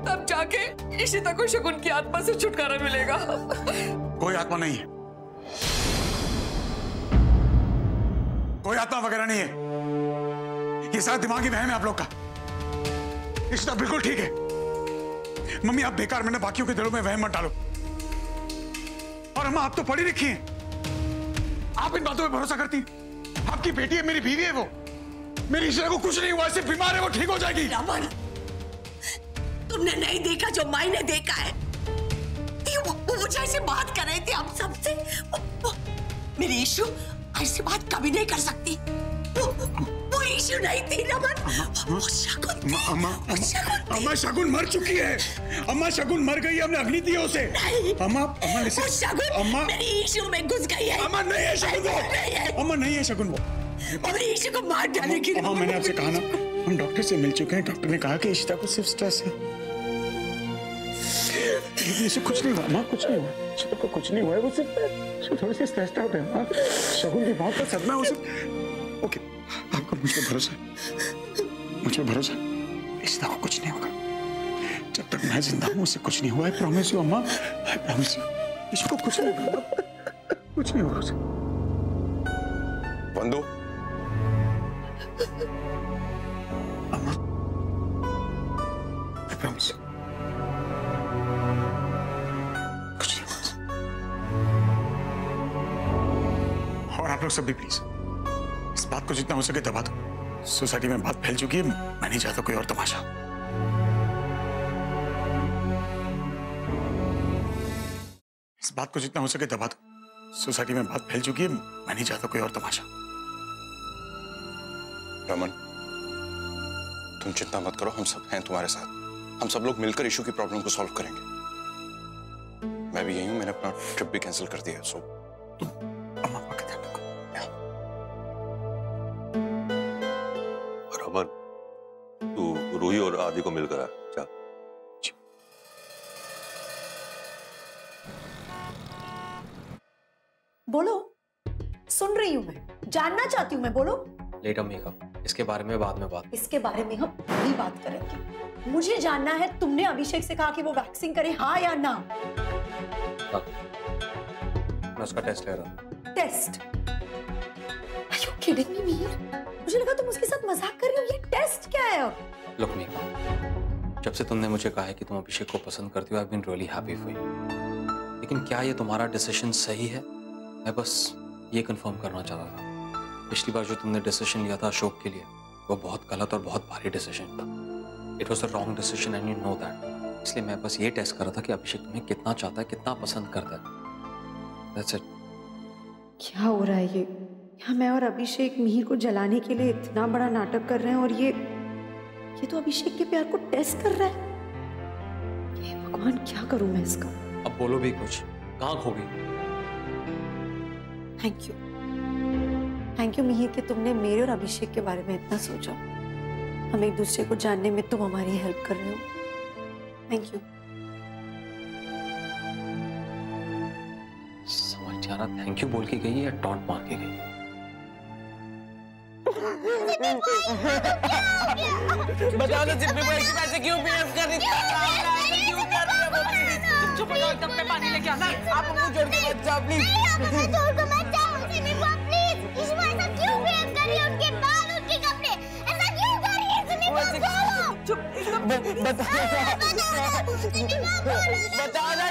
तब जाके इशिता को शगुन की आत्मा से छुटकारा मिलेगा। कोई आत्मा नहीं है, कोई आत्मा वगैरह नहीं है। ये सारा दिमागी वहम है आप लोग का। इशिता बिल्कुल ठीक है। मम्मी, आप बेकार मैंने बाकियों के दिलों में वहम मत डालो। और अम्मा, आप तो पढ़ी लिखी हैं, आप इन बातों पे भरोसा करती? आपकी बेटी है, मेरी बीवी है वो। मेरी इशिता को कुछ नहीं हुआ, सिर्फ बीमार है, वो ठीक हो जाएगी। रमन, तुमने नहीं देखा जो माई ने देखा है। वो मुझे ऐसे बात कर रहे थे हम सबसे। मेरी इशू ऐसी बात कभी नहीं कर सकती। वो इशू नहीं थी रमन, वो शगुन थी। अम्मा शगुन मर चुकी है। अम्मा शगुन मर गई, हमने अग्नि दी उसे। अम्मा वो शगुन मेरी इशू में घुस गई है। अम्मा नहीं है शगुन वो। अम्मा नहीं है शगुन वो। मेरी इशू को मार डालेगी। अम्मा मैंने आपसे कहा ना, हम डॉक्टर से मिल चुके हैं। डॉक्टर ने कहा कि इशिता को सिर्फ स्ट्रेस है। इसे कुछ नहीं हुआ माँ, कुछ नहीं हुआ। इशिता को कुछ नहीं हुआ है, वो सिर्फ थोड़ी सी स्ट्रेस्ड आउट है। हाँ, शगुन की मौत का सदमा है उसे। ओके, आपको मुझ पर भरोसा है? मुझे भरोसा है इशिता को कुछ नहीं होगा। जब तक मैं जिंदा हूँ उसे कुछ नहीं हुआ। आई प्रॉमिस यू अम्मा, आई प्रॉमिस यू। इसको कुछ नहीं होगा, कुछ नहीं होगा उसे। बंदो अम्मा, आई प्रॉमिस यू कुछ नहीं होगा उसे। और आप लोग सब भी प्लीज इस बात को जितना हो सके दबा दो। सोसाइटी में बात फैल चुकी है, मैं नहीं चाहता कोई और तमाशा। इस बात को जितना हो सके दबा दो। सोसाइटी में बात फैल चुकी है, मैं नहीं चाहता कोई और तमाशा। रमन, तुम चिंता मत करो, हम सब हैं तुम्हारे साथ। हम सब लोग मिलकर इशू की प्रॉब्लम को सॉल्व करेंगे। मैं भी यही हूं, मैंने अपना ट्रिप भी कैंसिल कर दिया। सो रमन, तू रूही और आदि को मिलकर आ जा। बोलो, सुन रही हूँ मैं, जानना चाहती हूँ मैं। बोलो। लेटर मेकअप, इसके बारे में बाद में बात। इसके बारे में हम अभी बात करेंगे। मुझे जानना है तुमने अभिषेक से कहा कि वो वैक्सिंग करे, हाँ या ना? हाँ। मैं उसका टेस्ट ले रहा हूँ। Test? Are you kidding me, Meer? मुझे लगा तुम उसके साथ मजाक कर रही हो। ये टेस्ट क्या है अब? लुक मेकअप, जब से तुमने मुझे कहा है कि तुम अभिषेक को पसंद करती हो, I been really happy for you. लेकिन क्या ये तुम्हारा डिसीजन सही है? मैं बस ये कंफर्म करना चाहता था। पिछली बार जो तुमने डिसीजन लिया था अशोक के लिए, वो बहुत गलत और बहुत भारी डिसीजन था। It was a wrong decision and you know that. इसलिए मैं बस ये टेस्ट कर रहा था कि अभिषेक तुम्हें कितना चाहता है, कितना पसंद करता है। That's it. क्या हो रहा है ये? यहाँ मैं और अभिषेक मिहिर को जलाने के लिए इतना बड़ा नाटक कर रहे हैं और ये तो अभिषेक के प्यार को टेस्ट कर रहा है। ये भगवान, क्या करूं मैं इसका? अब बोलो भी कुछ, कहाँ खो गई? थैंक यू मिहिर कि तुमने मेरे और अभिषेक के बारे में इतना सोचा। हम एक दूसरे को जानने में तुम हमारी हेल्प कर रहे हो। Thank you. समझ नहीं आ रहा थैंक यू बोल के गई या टॉन्ट मार के गई। बताओ ना जिब्बी भाई की पैसे क्यों बिहेव कर रही है? क्यों कर रही है वो? प्लीज चुप हो जाओ, एकदम पे पानी लेके आना। आप हमको छोड़ के मत जाओ प्लीज। छोड़ के मत जाओ जिब्बी भाई प्लीज। इस ऐसा क्यों बिहेव कर रही है? उनके बाल, उनके कपड़े, ऐसा क्यों कर रही है? जिब्बी भाई बोलो। चुप, एकदम बताओ ना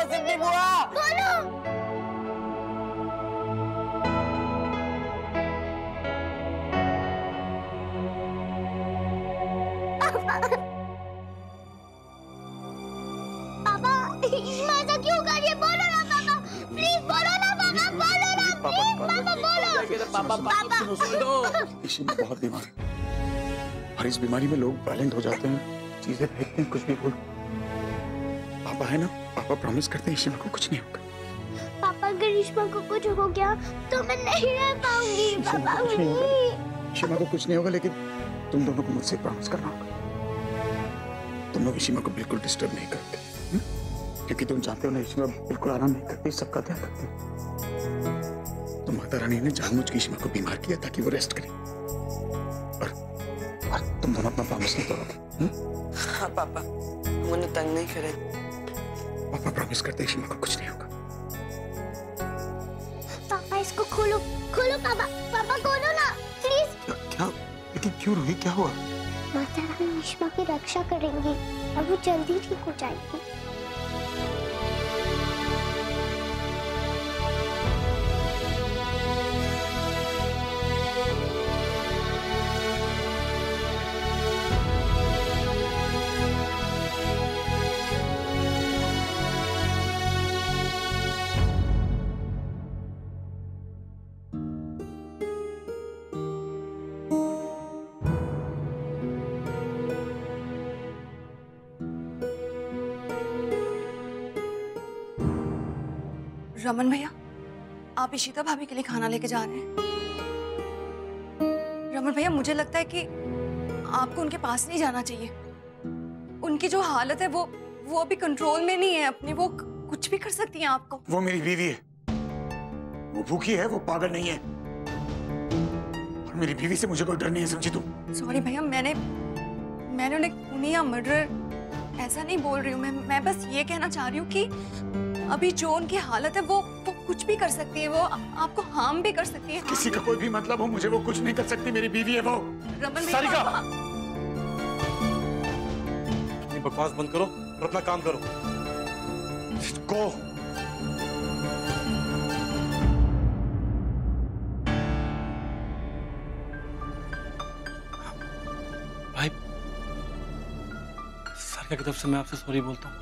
जिब्बी बुआ बोलो। पापा, ऐसा क्यों कर रही है? बोलो ना पापा, प्लीज बोलो ना पापा, बोलो ना प्लीज पापा, बोलो। पापा, इशिता बहुत बीमार है और इस बीमारी में लोग वायलेंट हो जाते हैं, चीजें फेंकते हैं, कुछ भी बोल। पापा है ना, पापा प्रॉमिस करते हैं इशिता को कुछ नहीं होगा। पापा, अगर इशिता को कुछ हो गया तो मैं नहीं रह पाऊंगी। पापा इशिता को कुछ नहीं होगा, लेकिन तुम दोनों को मुझसे प्रॉमिस करना होगा। तुम लोग इशिता को बिल्कुल डिस्टर्ब नहीं करते, क्योंकि तुम जानते हो ना इशिता बिल्कुल आराम नहीं करती, सबका ध्यान रखती है। तो माता रानी ने जानबूझ के इशिता को बीमार किया ताकि वो रेस्ट करे, और तुम दोनों अपना प्रॉमिस नहीं तोड़ोगे। हाँ पापा, हम उन्हें तंग नहीं करे। पापा प्रॉमिस करते इशिता को कुछ नहीं होगा। पापा इसको खोलो, खोलो पापा, पापा खोलो ना प्लीज। क्या? लेकिन क्यों रोही, क्या हुआ? माता रानी इशिता की रक्षा करेंगी और वो जल्दी ठीक हो जाएगी। रमन भैया, आप इशिता भाभी के लिए खाना लेके जा रहे हैं। रमन भैया, मुझे लगता है कि आपको उनके पास नहीं जाना चाहिए। उनकी जो हालत है वो अभी कंट्रोल में नहीं है अपनी, वो कुछ भी कर सकती हैं आपको। वो मेरी बीवी है, वो भूखी है, वो पागल नहीं है। और मेरी बीवी से मुझे कोई डर नहीं है, समझी तुम? सॉरी भैया, मैंने उन्हें खूनी या मर्डर ऐसा नहीं बोल रही हूँ। मैं बस ये कहना चाह रही हूँ कि अभी जो उनकी हालत है वो कुछ भी कर सकती है, वो आपको हार्म भी कर सकती है। किसी का कोई भी मतलब हो, मुझे वो कुछ नहीं कर सकती। मेरी बीवी है वो। रमन सारिका, अपनी बकवास बंद करो और अपना काम करो। गो। भाई, सारिका की तरफ से मैं आपसे सॉरी बोलता हूँ।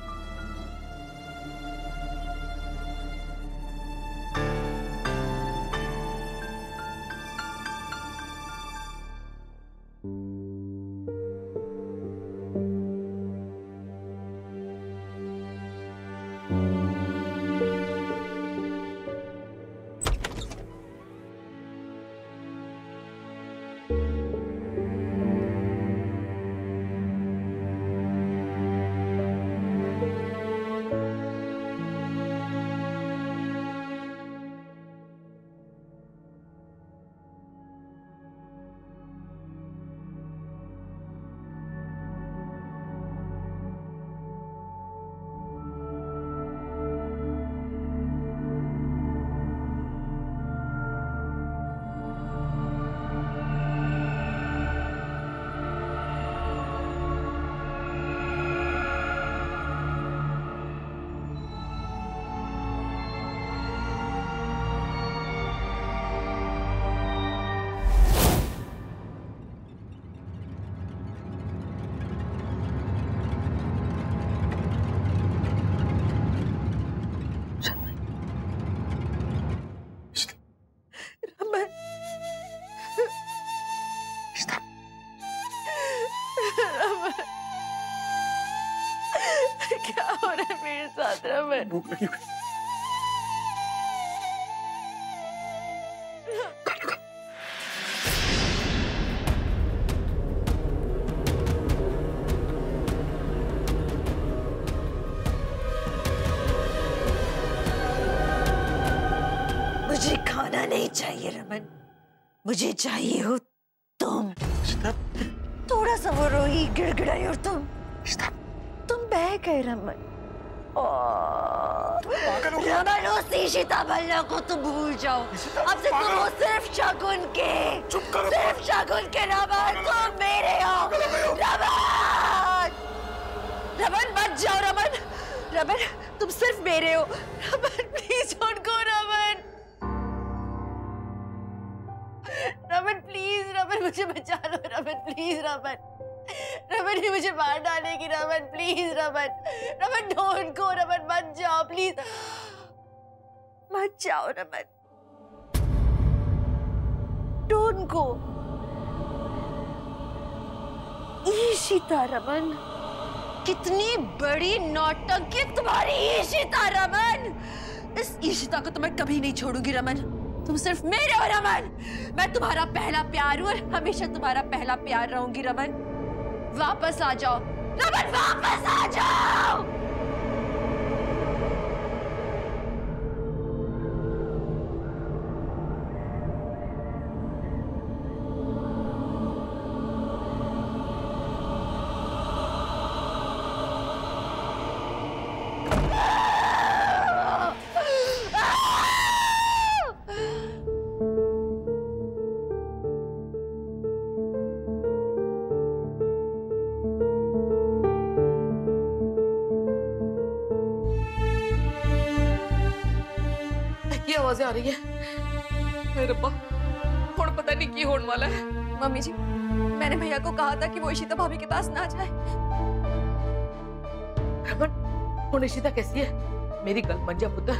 क्या हो रहा है मेरे साथ रमन? भूख लगी हुई। मुझे खाना नहीं चाहिए रमन, मुझे चाहिए हो तुम। थोड़ा सा वो रोई, गिड़गिड़ाई और तुम बह गए रमन। रमन, उस इशिता भल्ला को तुम भूल जाओ। अब से तुम हो सिर्फ शगुन के, सिर्फ शगुन के। रमन, तुम मेरे हो। रमन, रमन मत जाओ रमन। रमन, तुम सिर्फ मेरे हो। रमन प्लीज उनको। रमन, रमन प्लीज। रमन मुझे बचा लो। रमन प्लीज। रमन, रमन ही मुझे मार डालेगी। Raman please. Raman, Raman don't go. Raman मत जाओ प्लीज, मत जाओ रमन, डोंट गो। ईशिता रमन, कितनी बड़ी नौटंकी तुम्हारी ईशिता रमन। इस ईशिता को तो मैं कभी नहीं छोड़ूंगी रमन। तुम सिर्फ मेरे हो रमन। मैं तुम्हारा पहला प्यार हूं और हमेशा तुम्हारा पहला प्यार रहूंगी रमन। वापस आ जाओ रमन, वापस आ जाओ। आवाजें आ रही है। मेरे रब्बा, हुण पता नहीं की होने वाला है। मम्मी जी, मैंने भैया को कहा था कि वो इशिता भाभी के पास ना जाए। रमन, हुण इशिता कैसी है? मेरी गल मंजा पुत्र,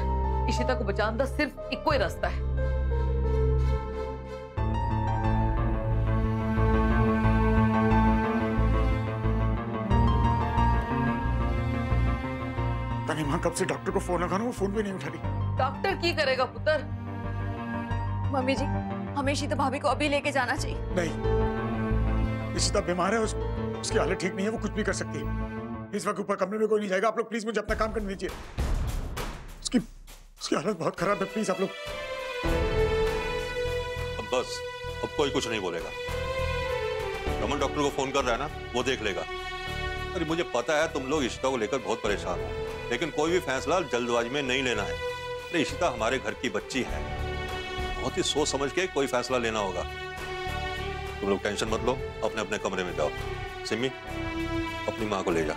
इशिता को बचाने का सिर्फ इको ही रास्ता है। तने मां कब से डॉक्टर को फोन लगाना, वो फोन भी नहीं उठा रही। डॉक्टर की करेगा पुत्र? मम्मी जी, हमें शीता भाभी को अभी लेके जाना चाहिए। नहीं, ईशिता बीमार है, उसकी हालत ठीक नहीं है, वो कुछ भी कर सकती है। इस वक्त ऊपर कमरे में कोई नहीं जाएगा। आप लोग प्लीज मुझे अपना काम करने दीजिए। उसकी हालत बहुत खराब है, प्लीज आप लोग। अब बस, अब कोई कुछ नहीं बोलेगा। रमन डॉक्टर को फोन कर रहा है ना, वो देख लेगा। अरे मुझे पता है तुम लोग ईशिता को लेकर बहुत परेशान हो, लेकिन कोई भी फैसला जल्दबाजी में नहीं लेना है। अरे ईशिता हमारे घर की बच्ची है, बहुत ही सोच समझ के कोई फैसला लेना होगा। तुम लोग टेंशन मत लो, अपने अपने कमरे में जाओ। सिमी, अपनी माँ को ले जा।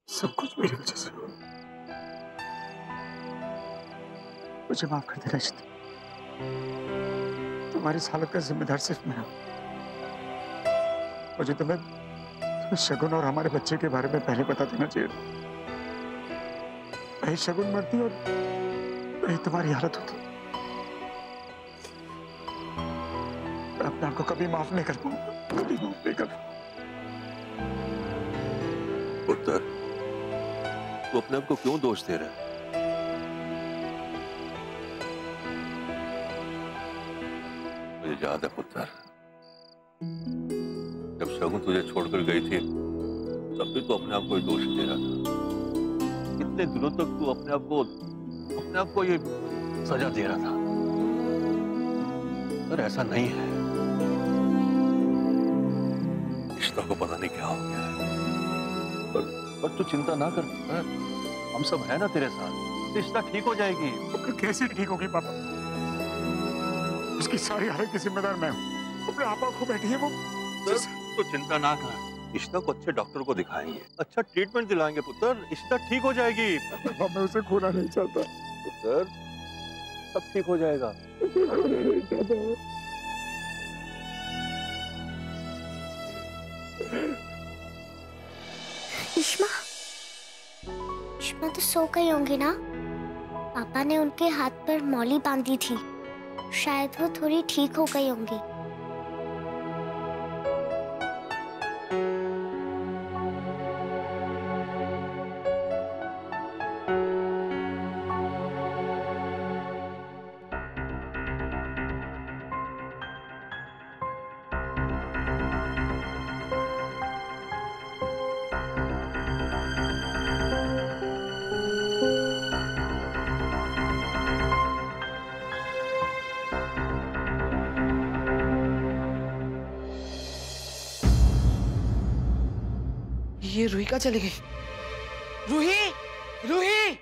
सब कुछ मेरी वजह से। मुझे माफ कर दे रजत। तुम्हारी इस हालत का जिम्मेदार सिर्फ मैं हूं। मुझे तुम्हें शगुन और हमारे बच्चे के बारे में पहले बता देना चाहिए। नहीं शगुन मरती और नहीं तुम्हारी हालत होती। मैं अपने आप को कभी माफ नहीं कर पाऊंगा, कभी माफ नहीं कर पाऊंगा। पुत्र, तू अपने आप को क्यों दोष दे रहा है? मुझे याद है पुत्र, जब शगुन तुझे छोड़कर गई थी तब भी तू अपने आप को ही दोष दे रहा था। कितने दिनों तक तू अपने आप को ये सजा दे रहा था। पर ऐसा नहीं है। ईशिता को पता नहीं क्या हो गया है, पर तू चिंता ना कर, हम सब है ना तेरे साथ। ईशिता ठीक हो जाएगी। कैसे ठीक होगी पापा? उसकी सारी हालत की जिम्मेदार मैं हूँ। अपने आपा को बैठी है वो। तो चिंता ना कर, ईशिता को अच्छे डॉक्टर को दिखाएंगे, अच्छा ट्रीटमेंट दिलाएंगे पुत्र। ईशिता ठीक हो जाएगी। मैं उसे खोना नहीं चाहता पुत्र, सब ठीक हो जाएगा। नहीं चाहता। इश्मा तो सो गई होंगी ना? पापा ने उनके हाथ पर मौली बांधी थी, शायद वो थोड़ी ठीक हो गई होंगी। ये रूही कहाँ चली गई? रूही, रूही!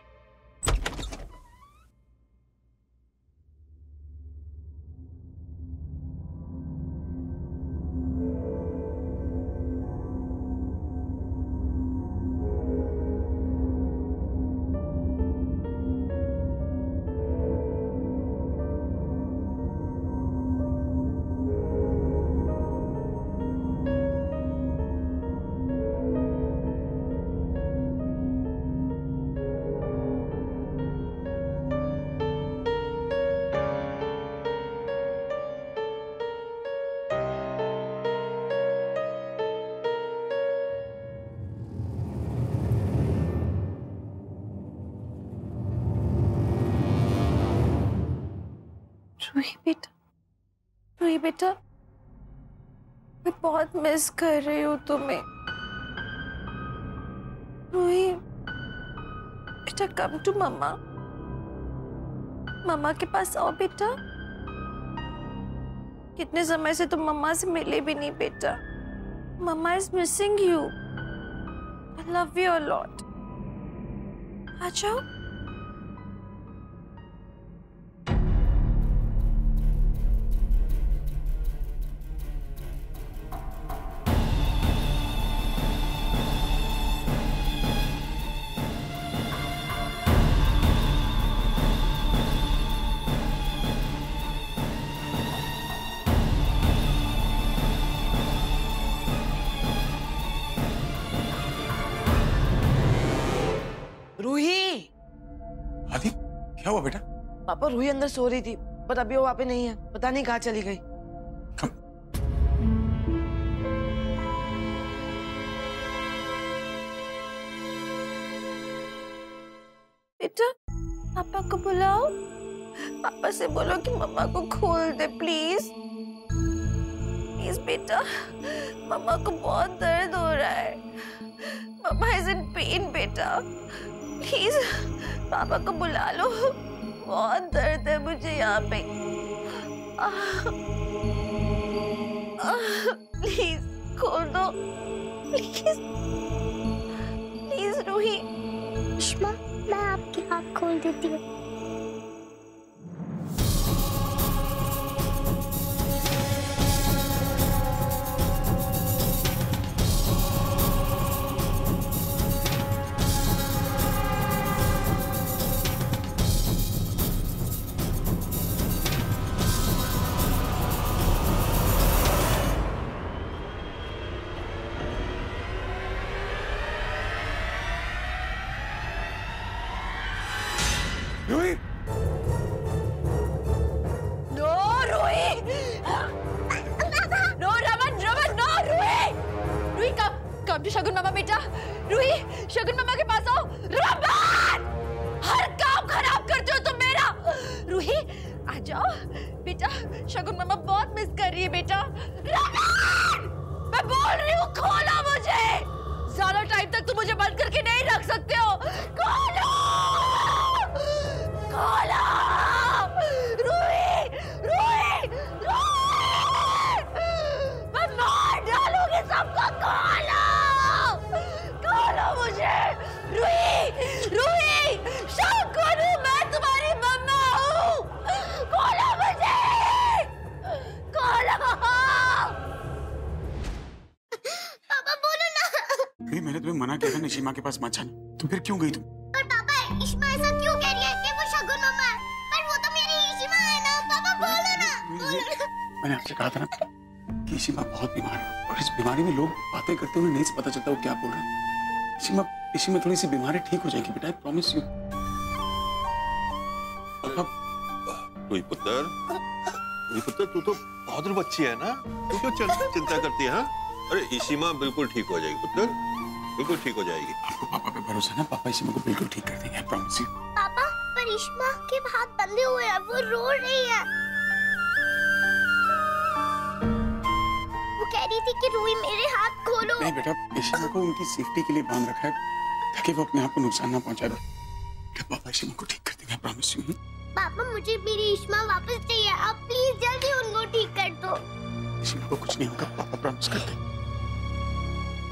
रूही बेटा, मैं बहुत मिस कर रही हूँ तुम्हें। रूही बेटा, कम टू मम्मा। मम्मा के पास आओ बेटा। कितने समय से तुम मम्मा से मिले भी नहीं बेटा। Mamma is missing you. I love you a lot. आ जाओ। रूही, आदि क्या हुआ बेटा? पापा रूही अंदर सो रही थी, पर अभी वो वहां पे नहीं है। पता नहीं कहाँ चली गई। बेटा, पापा को बुलाओ। पापा से बोलो कि मम्मा को खोल दे प्लीज। प्लीज बेटा, मम्मा को बहुत दर्द हो रहा है। मम्मा इज इन पेन बेटा। प्लीज पापा को बुला लो। बहुत दर्द है मुझे यहाँ पे। प्लीज खोल दो। Please please Ruhi. इश्मा, मैं आपकी आँख खोल देती हूँ। शगुन मामा बेटा, रूही शगुन मामा के पास आओ। रमन, हर काम खराब करते हो तुम मेरा। रूही आ जाओ बेटा, शगुन मामा बहुत मिस कर रही है बेटा। रमन, मैं बोल रही हूँ खोलो मुझे। ज्यादा टाइम तक तुम मुझे बंद करके नहीं रख सकते हो। खोलो खोलो। रूही रूही रूही, मैं मार डालूंगी सबको। खोलो खोलो मुझे। रूही रूही, शगुन, मैं तुम्हारी मम्मा हूँ। खोलो मुझे, खोलो। पापा बोलो ना। नहीं, मैंने तुम्हें मना किया था निशिमा के पास मत जाना, तो फिर क्यों गई तुम? पर पापा, इश्मा ऐसा क्यों कह रही है कि वो शगुन मम्मा है? पर वो तो मेरी इशिमा है ना। पापा बोलो ना। मैंने आपसे कहा था ना कि इशिमा बहुत बीमार है, और इस बीमारी में लोग बातें करते हुए नहीं से पता चलता वो क्या बोल रहे हैं। इशिमा थोड़ी सी बीमार है, ठीक हो जाएगी बेटा, आई प्रॉमिस यू। रूही पुत्र, तू तो बहादुर बच्ची है ना, तू क्यों चिंता करती है? अरे इशिमा बिल्कुल ठीक हो जाएगी पुत्र, बिल्कुल ठीक हो जाएगी। आपको पापा पे भरोसा है ना? पापा इशिमा को बिल्कुल ठीक कर देंगे, आई प्रॉमिस यू। पापा, पर इशिमा के हाथ बंधे हुए हैं, वो रो रही है। वो कह रही थी कि रूही मेरे हाथ खोलो। नहीं बेटा, इशिमा को उनकी सेफ्टी के लिए बांध रखा है ताकि वो अपने आप को नुकसान ना पहुंचाए। पापा इशिमा को ठीक कर देंगे, आई प्रॉमिस यू। पापा, मुझे मेरी इशिमा वापस चाहिए। आप प्लीज जल्दी उनको ठीक कर दो। इशिमा को कुछ नहीं होगा, पापा प्रॉमिस करते हैं।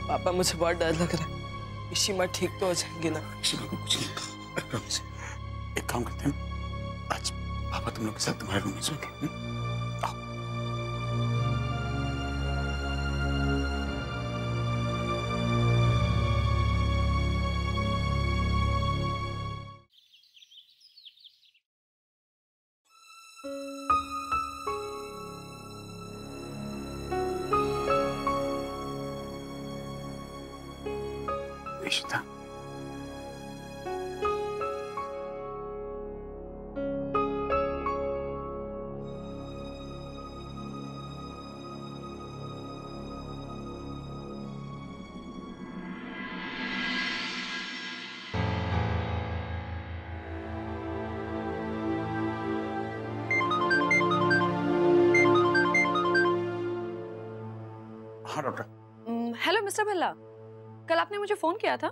पापा, मुझे बहुत डर लग रहा है। इशिमा ठीक तो हो जाएंगी ना? इशिमा को कुछ नहीं होगा, आई प्रॉमिस। एक काम करते हैं, आज पापा तुम लोग के साथ तुम्हारे रूम में सोएंगे। Ishita, doctor. Hello mister Bhalla, कल आपने मुझे फोन किया था।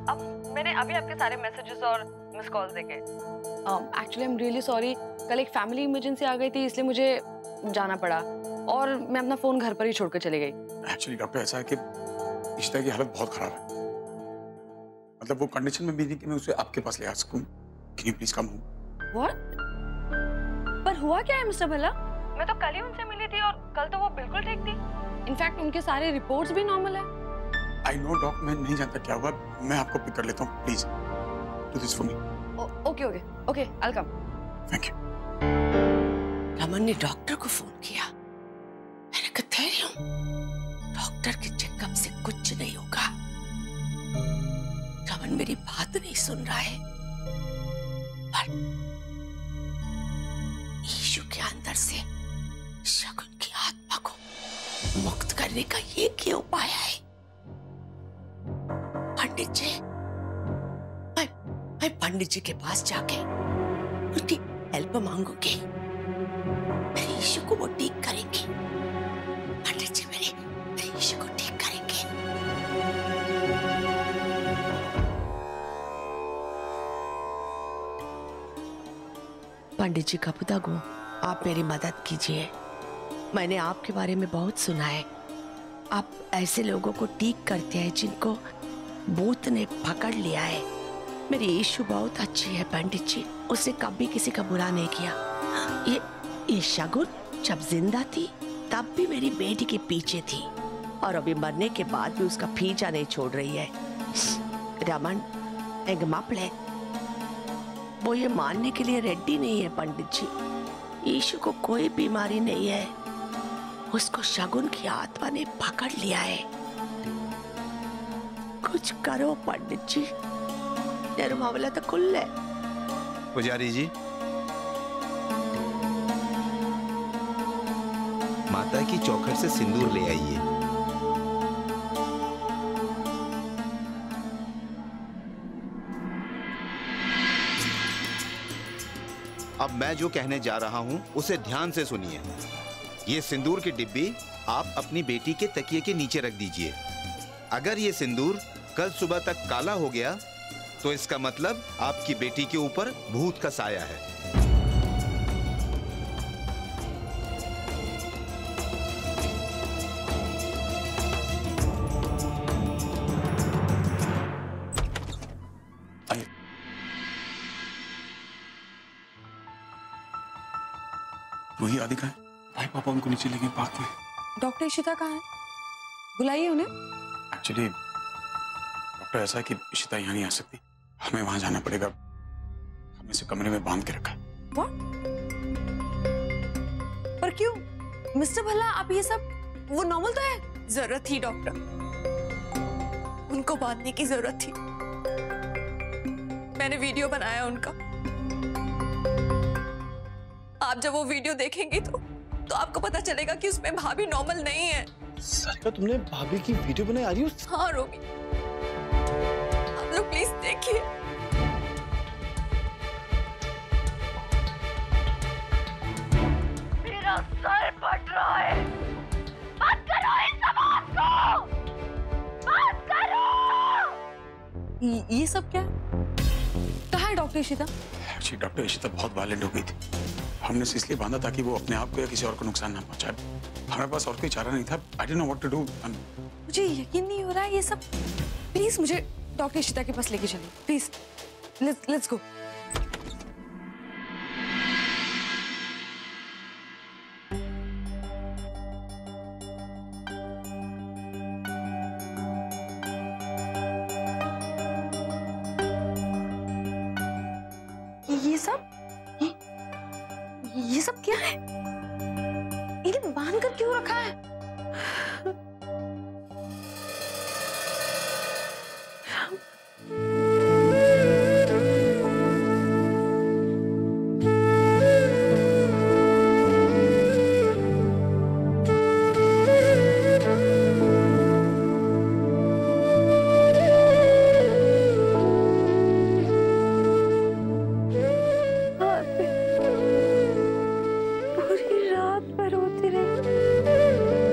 अब मैंने अभी आपके सारे मैसेजेस और मिस कॉल्स देखे। Actually I am really sorry, कल एक फैमिली इमरजेंसी आ गई थी, इसलिए मुझे जाना पड़ा और मैं अपना फोन घर पर ही छोड़कर चली गई। एक्चुअली डॉक्टर ऐसा है कि इशिता की हालत बहुत खराब है, मतलब वो कंडीशन में भी नहीं कि मैं उसे आपके पास ले आ सकूं। Can you please come home? What? पर हुआ क्या है मिस्टर भल्ला? मैं तो कल ही उनसे मिली थी और कल तो वो बिल्कुल ठीक थी। इनफैक्ट उनके सारे रिपोर्ट्स भी नॉर्मल है। आई नो डॉक, मैं नहीं जानता क्या हुआ, मैं आपको पिक कर लेता हूँ, please do this for me. Okay okay okay, I will come. Thank you. Raman ने डॉक्टर को फोन किया। मैंने कहा धैर्य, डॉक्टर के चेकअप से कुछ नहीं होगा। रमन मेरी बात नहीं सुन रहा है, पर ईशु के अंदर से शगुन की आत्मा को मुक्त करने का ये क्या उपाय है? पंडित जी, मैं पंडित जी के पास जाके उनकी हेल्प मांगूंगी। मेरे ईशु को वो ठीक करेंगे। पंडित जी मेरे ईशु को ठीक करेंगे। पंडित जी कपुतागु, आप मेरी मदद कीजिए। मैंने आपके बारे में बहुत सुना है। आप ऐसे लोगों को ठीक करते हैं जिनको भूत ने पकड़ लिया है। मेरी ईशु बहुत अच्छी है पंडित जी, उसने कभी किसी का बुरा नहीं किया। ये शगुन जब जिंदा थी तब भी मेरी बेटी के पीछे थी और अभी मरने के बाद भी उसका पीछा नहीं छोड़ रही है। रमन एक मापले, वो ये मानने के लिए रेडी नहीं है पंडित जी। ईशु को कोई बीमारी नहीं है, उसको शगुन की आत्मा ने पकड़ लिया है। कुछ करो पंडित जी, तेरा मामला तो खुल है। पुजारी जी, माता की चौखट से सिंदूर ले आइए। अब मैं जो कहने जा रहा हूं उसे ध्यान से सुनिए। ये सिंदूर की डिब्बी आप अपनी बेटी के तकिए के नीचे रख दीजिए। अगर ये सिंदूर कल सुबह तक काला हो गया तो इसका मतलब आपकी बेटी के ऊपर भूत का साया है। वही आदि कहाँ है? भाई पापा उनको नीचे लेके पार्क में। डॉक्टर इशिता कहाँ है? बुलाइए उन्हें। एक्चुअली डॉक्टर ऐसा है कि इशिता यहाँ नहीं आ सकती, हमें वहां जाना पड़ेगा। हमने इसे कमरे में बांध के रखा है। पर क्यों मिस्टर भल्ला, आप ये सब, वो नॉर्मल तो है। जरूरत थी डॉक्टर, उनको बांधने की जरूरत थी। मैंने वीडियो बनाया उनका। आप जब वो वीडियो देखेंगी तो आपको पता चलेगा कि उसमें भाभी नॉर्मल नहीं है। सारिका, तुमने भाभी की वीडियो बनाई? आ रही हो? हाँ रोमी, आप लोग प्लीज देखिए। मेरा सर फट रहा है। बंद करो इस आवाज को, बंद करो। ये सब क्या? कहाँ है doctor Ishita? Actually doctor Ishita बहुत वायलेंट हो गई थी, हमने इसे इसलिए बांधा ताकि वो अपने आप को या किसी और को नुकसान ना पहुंचाए। हमारे पास और कोई चारा नहीं था। I don't know what to do. मुझे यकीन नहीं हो रहा है ये सब। प्लीज मुझे डॉक्टर इशिता के पास लेके चलिए प्लीज। Let's go. ये सब क्या है? इन्हें बांध कर क्यों रखा है? पूरी रात भर रोती रही।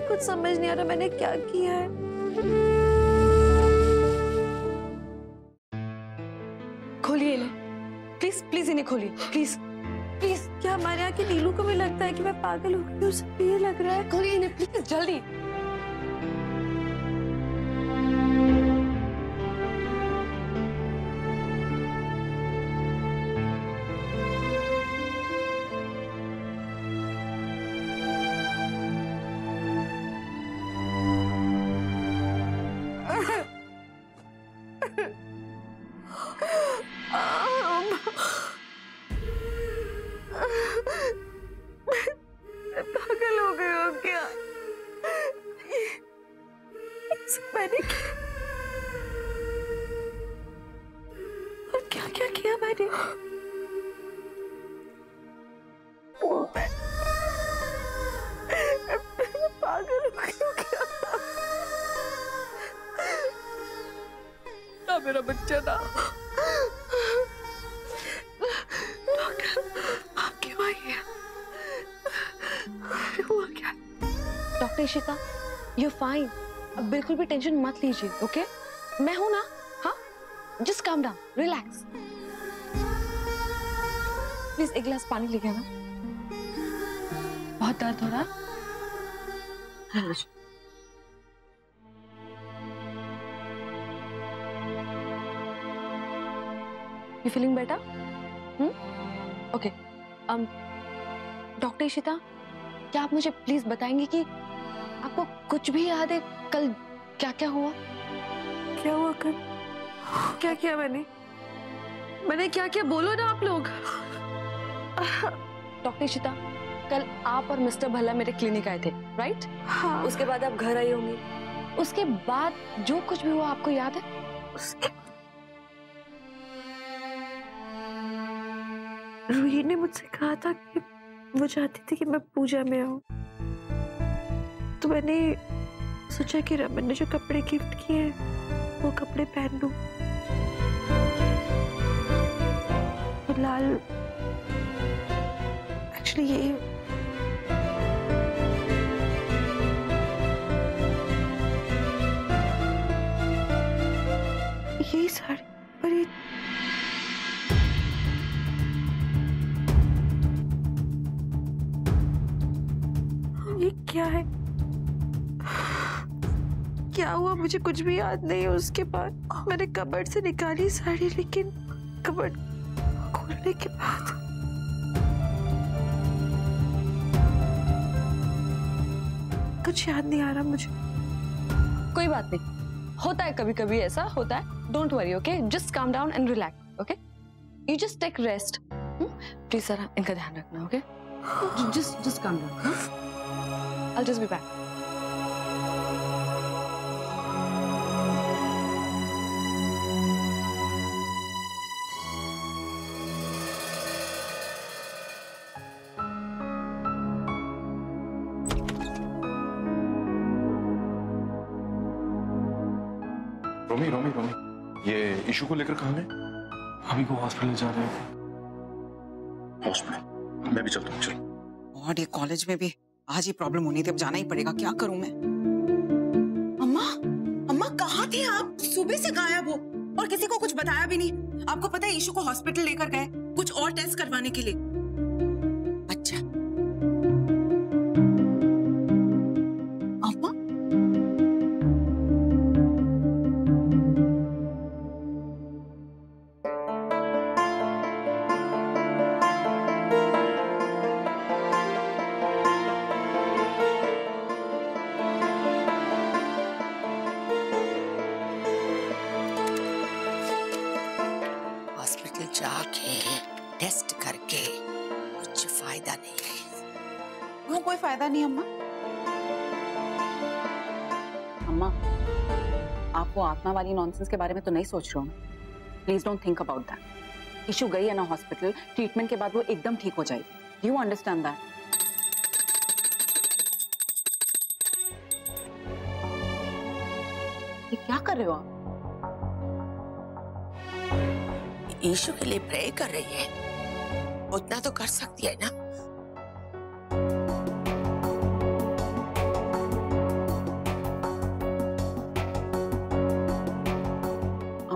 कुछ समझ नहीं आ रहा मैंने क्या किया है। खोलिए इन्हें, प्लीज प्लीज इन्हें खोलिए, प्लीज प्लीज। क्या हमारे यहाँ की नीलू को भी लगता है कि मैं पागल हो गई? उसे भी ये लग रहा है। खोलिए इन्हें प्लीज, जल्दी। पागल हो गई हो क्या? मैंने और क्या क्या किया मैंने? पागल हो गई हो क्या? ना मेरा बच्चा ना। डॉक्टर आप क्यों आई हैं? हुआ क्या? Doctor Ishita, you fine. अब बिल्कुल भी टेंशन मत लीजिए, ओके? मैं हूं ना, हाँ? Just calm down, relax. Please एक गिलास पानी लेके आना। बहुत दर्द हो रहा है? You feeling better? Okay. Doctor Ishita, क्या आप मुझे प्लीज बताएंगे कि आपको कुछ भी याद है कल क्या क्या हुआ? क्या हुआ कल? क्या किया मैंने क्या किया? बोलो ना आप लोग। डॉक्टर इशिता, कल आप और मिस्टर भल्ला मेरे क्लिनिक आए थे, राइट? हाँ। उसके बाद आप घर आई होंगी। उसके बाद जो कुछ भी हुआ आपको याद है? उसके रूही ने मुझसे कहा था कि वो चाहती थी कि मैं पूजा में आऊं, तो मैंने सोचा कि रमन ने जो कपड़े गिफ्ट किए हैं वो कपड़े पहन लूं। फिलहाल एक्चुअली यही साड़ी पर ये क्या है? क्या हुआ मुझे कुछ भी याद नहीं है। उसके बाद मैंने कबर्ड से निकाली साड़ी, लेकिन कबर्ड खोलने के बाद कुछ याद नहीं आ रहा मुझे। कोई बात नहीं, होता है कभी कभी, ऐसा होता है। Don't worry, okay? Just calm down and relax, okay? You just take rest. Please sir, इनका ध्यान रखना, okay? Just calm down. I'll just be back. Romi, ये इशू को लेकर कहाँ है? अभी को हॉस्पिटल जा रहे हैं। हॉस्पिटल? मैं भी चलता हूँ, चलो। और ये कॉलेज में भी आज ये प्रॉब्लम होनी थी, अब जाना ही पड़ेगा। क्या करूं मैं? अम्मा कहाँ थे आप? सुबह से गायब हो और किसी को कुछ बताया भी नहीं। आपको पता है ईशू को हॉस्पिटल लेकर गए कुछ और टेस्ट करवाने के लिए। अच्छा अम्मा, जाके टेस्ट करके कुछ फायदा नहीं है। हाँ, कोई फायदा नहीं अम्मा। अम्मा, आप वो आत्मा वाली नॉनसेंस के बारे में तो नहीं सोच रहे हो? Please don't think about that. Issue गई है ना हॉस्पिटल, ट्रीटमेंट के बाद वो एकदम ठीक हो जाएगी। You understand that? ये क्या कर रहे हो आप? ईशू के लिए प्रे कर रही है, उतना तो कर सकती है ना।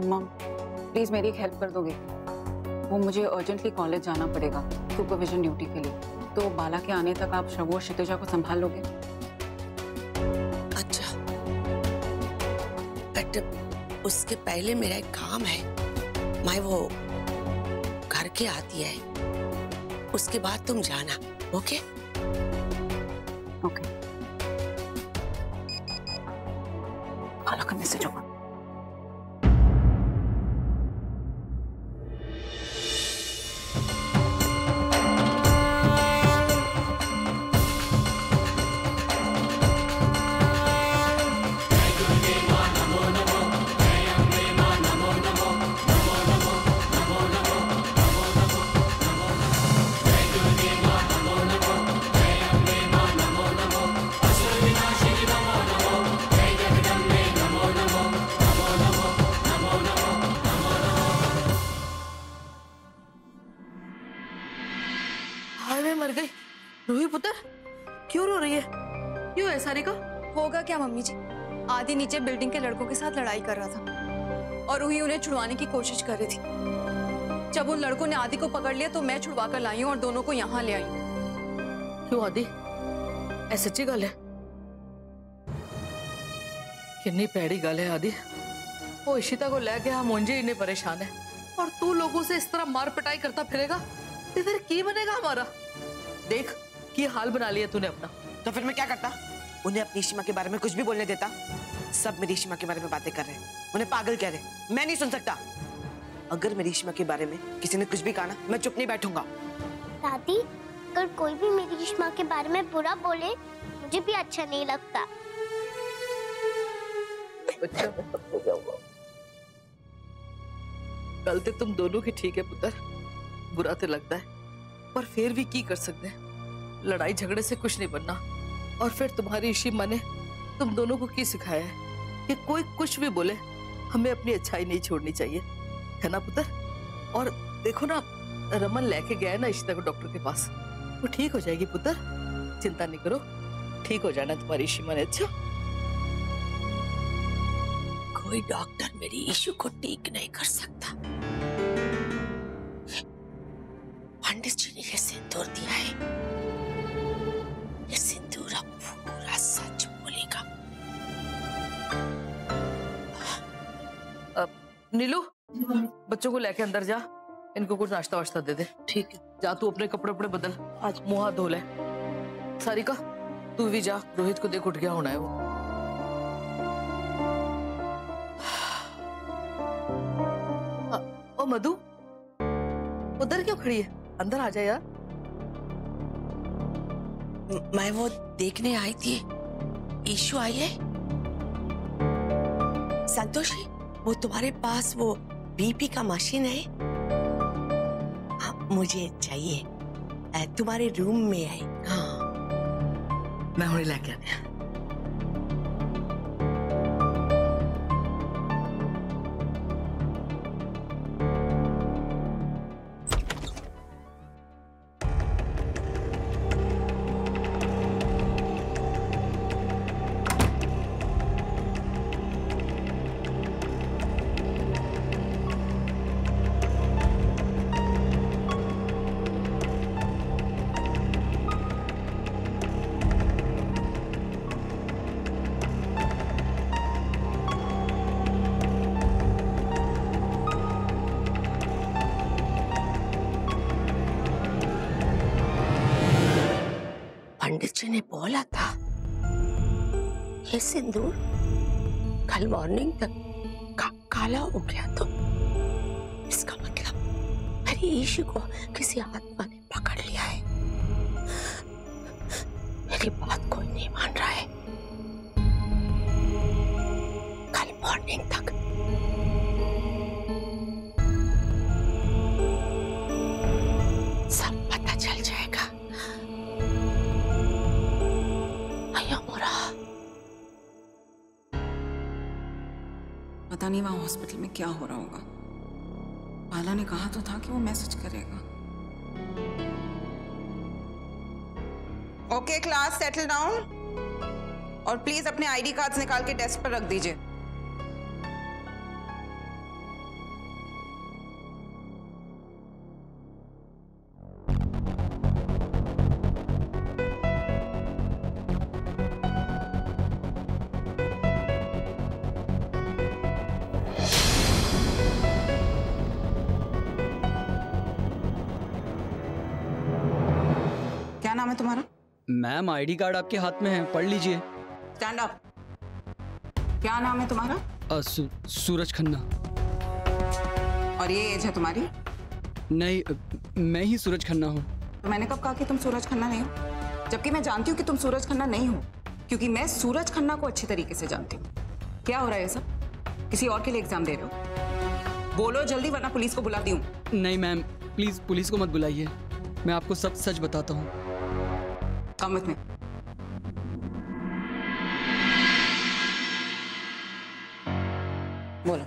अम्मा प्लीज मेरी एक हेल्प कर दोगे? वो मुझे अर्जेंटली कॉलेज जाना पड़ेगा सुपरविजन ड्यूटी के लिए, तो बाला के आने तक आप शबू और क्षितिजा को संभाल लोगे? अच्छा, बट उसके पहले मेरा एक काम है। मैं वो घर के आती है, उसके बाद तुम जाना। ओके? ओके। बाला का मैसेज होगा। मर गई। रूही पुत्र, क्यों रो रही है? क्यों है सारिका? होगा क्या मम्मी जी, आदि नीचे बिल्डिंग के लड़कों के साथ लड़ाई कर रहा था और रूही उन्हें छुड़वाने की कोशिश कर रही थी। जब उन लड़कों ने आदि को पकड़ लिया तो मैं छुड़वा कर लाई हूँ और दोनों को यहाँ ले आई हूँ। क्यों आदि, ऐसी सच्ची गल है? कितनी पैड़ी गल है आदि। वो इशिता को लेके हम मुंजे इन्हें परेशान है और तू लोगों से इस तरह मार पिटाई करता फिरेगा तो फिर की बनेगा हमारा? देख कि हाल बना लिया तूने अपना। तो फिर मैं क्या करता? उन्हें अपनी शीमा के बारे में कुछ भी बोलने देता? सब मेरी शीमा के बारे में बातें कर रहे हैं, उन्हें पागल कह रहे, मैं नहीं सुन सकता। अगर मेरी शीमा के बारे में किसी ने कुछ भी कहा ना, मैं चुप नहीं बैठूंगा। दादी, अगर कोई भी मेरी शीमा के बारे में बुरा बोले मुझे भी अच्छा नहीं लगता। गलती तुम दोनों की ठीक है पुत्र, बुरा तो लगता है पर फिर भी की कर सकते हैं। लड़ाई झगड़े से कुछ नहीं बनना। और फिर तुम्हारी इसी माँ ने तुम दोनों को की सिखाया है कि कोई कुछ भी बोले हमें अपनी अच्छाई नहीं छोड़नी चाहिए, है ना पुत्र? और देखो ना, रमन लेके गया है ना इशिता को डॉक्टर के पास, वो ठीक हो जाएगी पुत्र, चिंता नहीं करो, ठीक हो जाना तुम्हारी इशी माँ ने। अच्छा, कोई डॉक्टर मेरी इशू को ठीक नहीं कर सकता। पंडित जी ने ये सिंदूर दिया है, ये सिंदूर अब पूरा सच बोलेगा। नीलू, बच्चों को लेके अंदर जा, इनको कुछ नाश्ता वाश्ता दे दे। ठीक है, जा तू अपने कपड़े उपड़े बदल, आज मुंह हाथ धो ले। सारिका तू भी जा, रोहित को देख उठ गया होना है वो। ओ मधु, उधर क्यों खड़ी है? अंदर आ जा यार। मैं वो देखने आई थी, ईशु आई है। संतोषी, वो तुम्हारे पास वो बीपी का मशीन है? हाँ, मुझे चाहिए, तुम्हारे रूम में है। हाँ, मैं हुणे लेके आने। पंडित जी ने बोला था ये सिंदूर कल मॉर्निंग तक काला हो गया, तो इसका मतलब मेरी ईशु को किसी आत्मा ने पकड़ लिया है। मेरी बात कोई नहीं मान रहा है। कल मॉर्निंग तक सब पता चल जाएगा। पता नहीं वहां हॉस्पिटल में क्या हो रहा होगा। बाला ने कहा तो था कि वो मैसेज करेगा। ओके क्लास, सेटल डाउन और प्लीज अपने आईडी कार्ड्स निकाल के डेस्क पर रख दीजिए। नाम है तुम्हारा? मैम आईडी कार्ड आपके हाथ में है, पढ़ लीजिए। Stand up. क्या नाम है तुम्हारा? सूरज खन्ना। और ये एज है तुम्हारी? नहीं, मैं ही सूरज खन्ना हूँ। तो मैंने कब कहा कि तुम सूरज खन्ना नहीं हो? जबकि मैं जानती हूँ कि तुम सूरज खन्ना नहीं हो, क्योंकि मैं सूरज खन्ना को अच्छी तरीके से जानती हूँ। क्या हो रहा है ये सब? किसी और के लिए एग्जाम दे रहे हो? बोलो जल्दी, वरना पुलिस को बुलाती हूँ। नहीं मैम, प्लीज पुलिस को मत बुलाइए, मैं आपको सब सच बताता हूँ। Come with me. बोलो।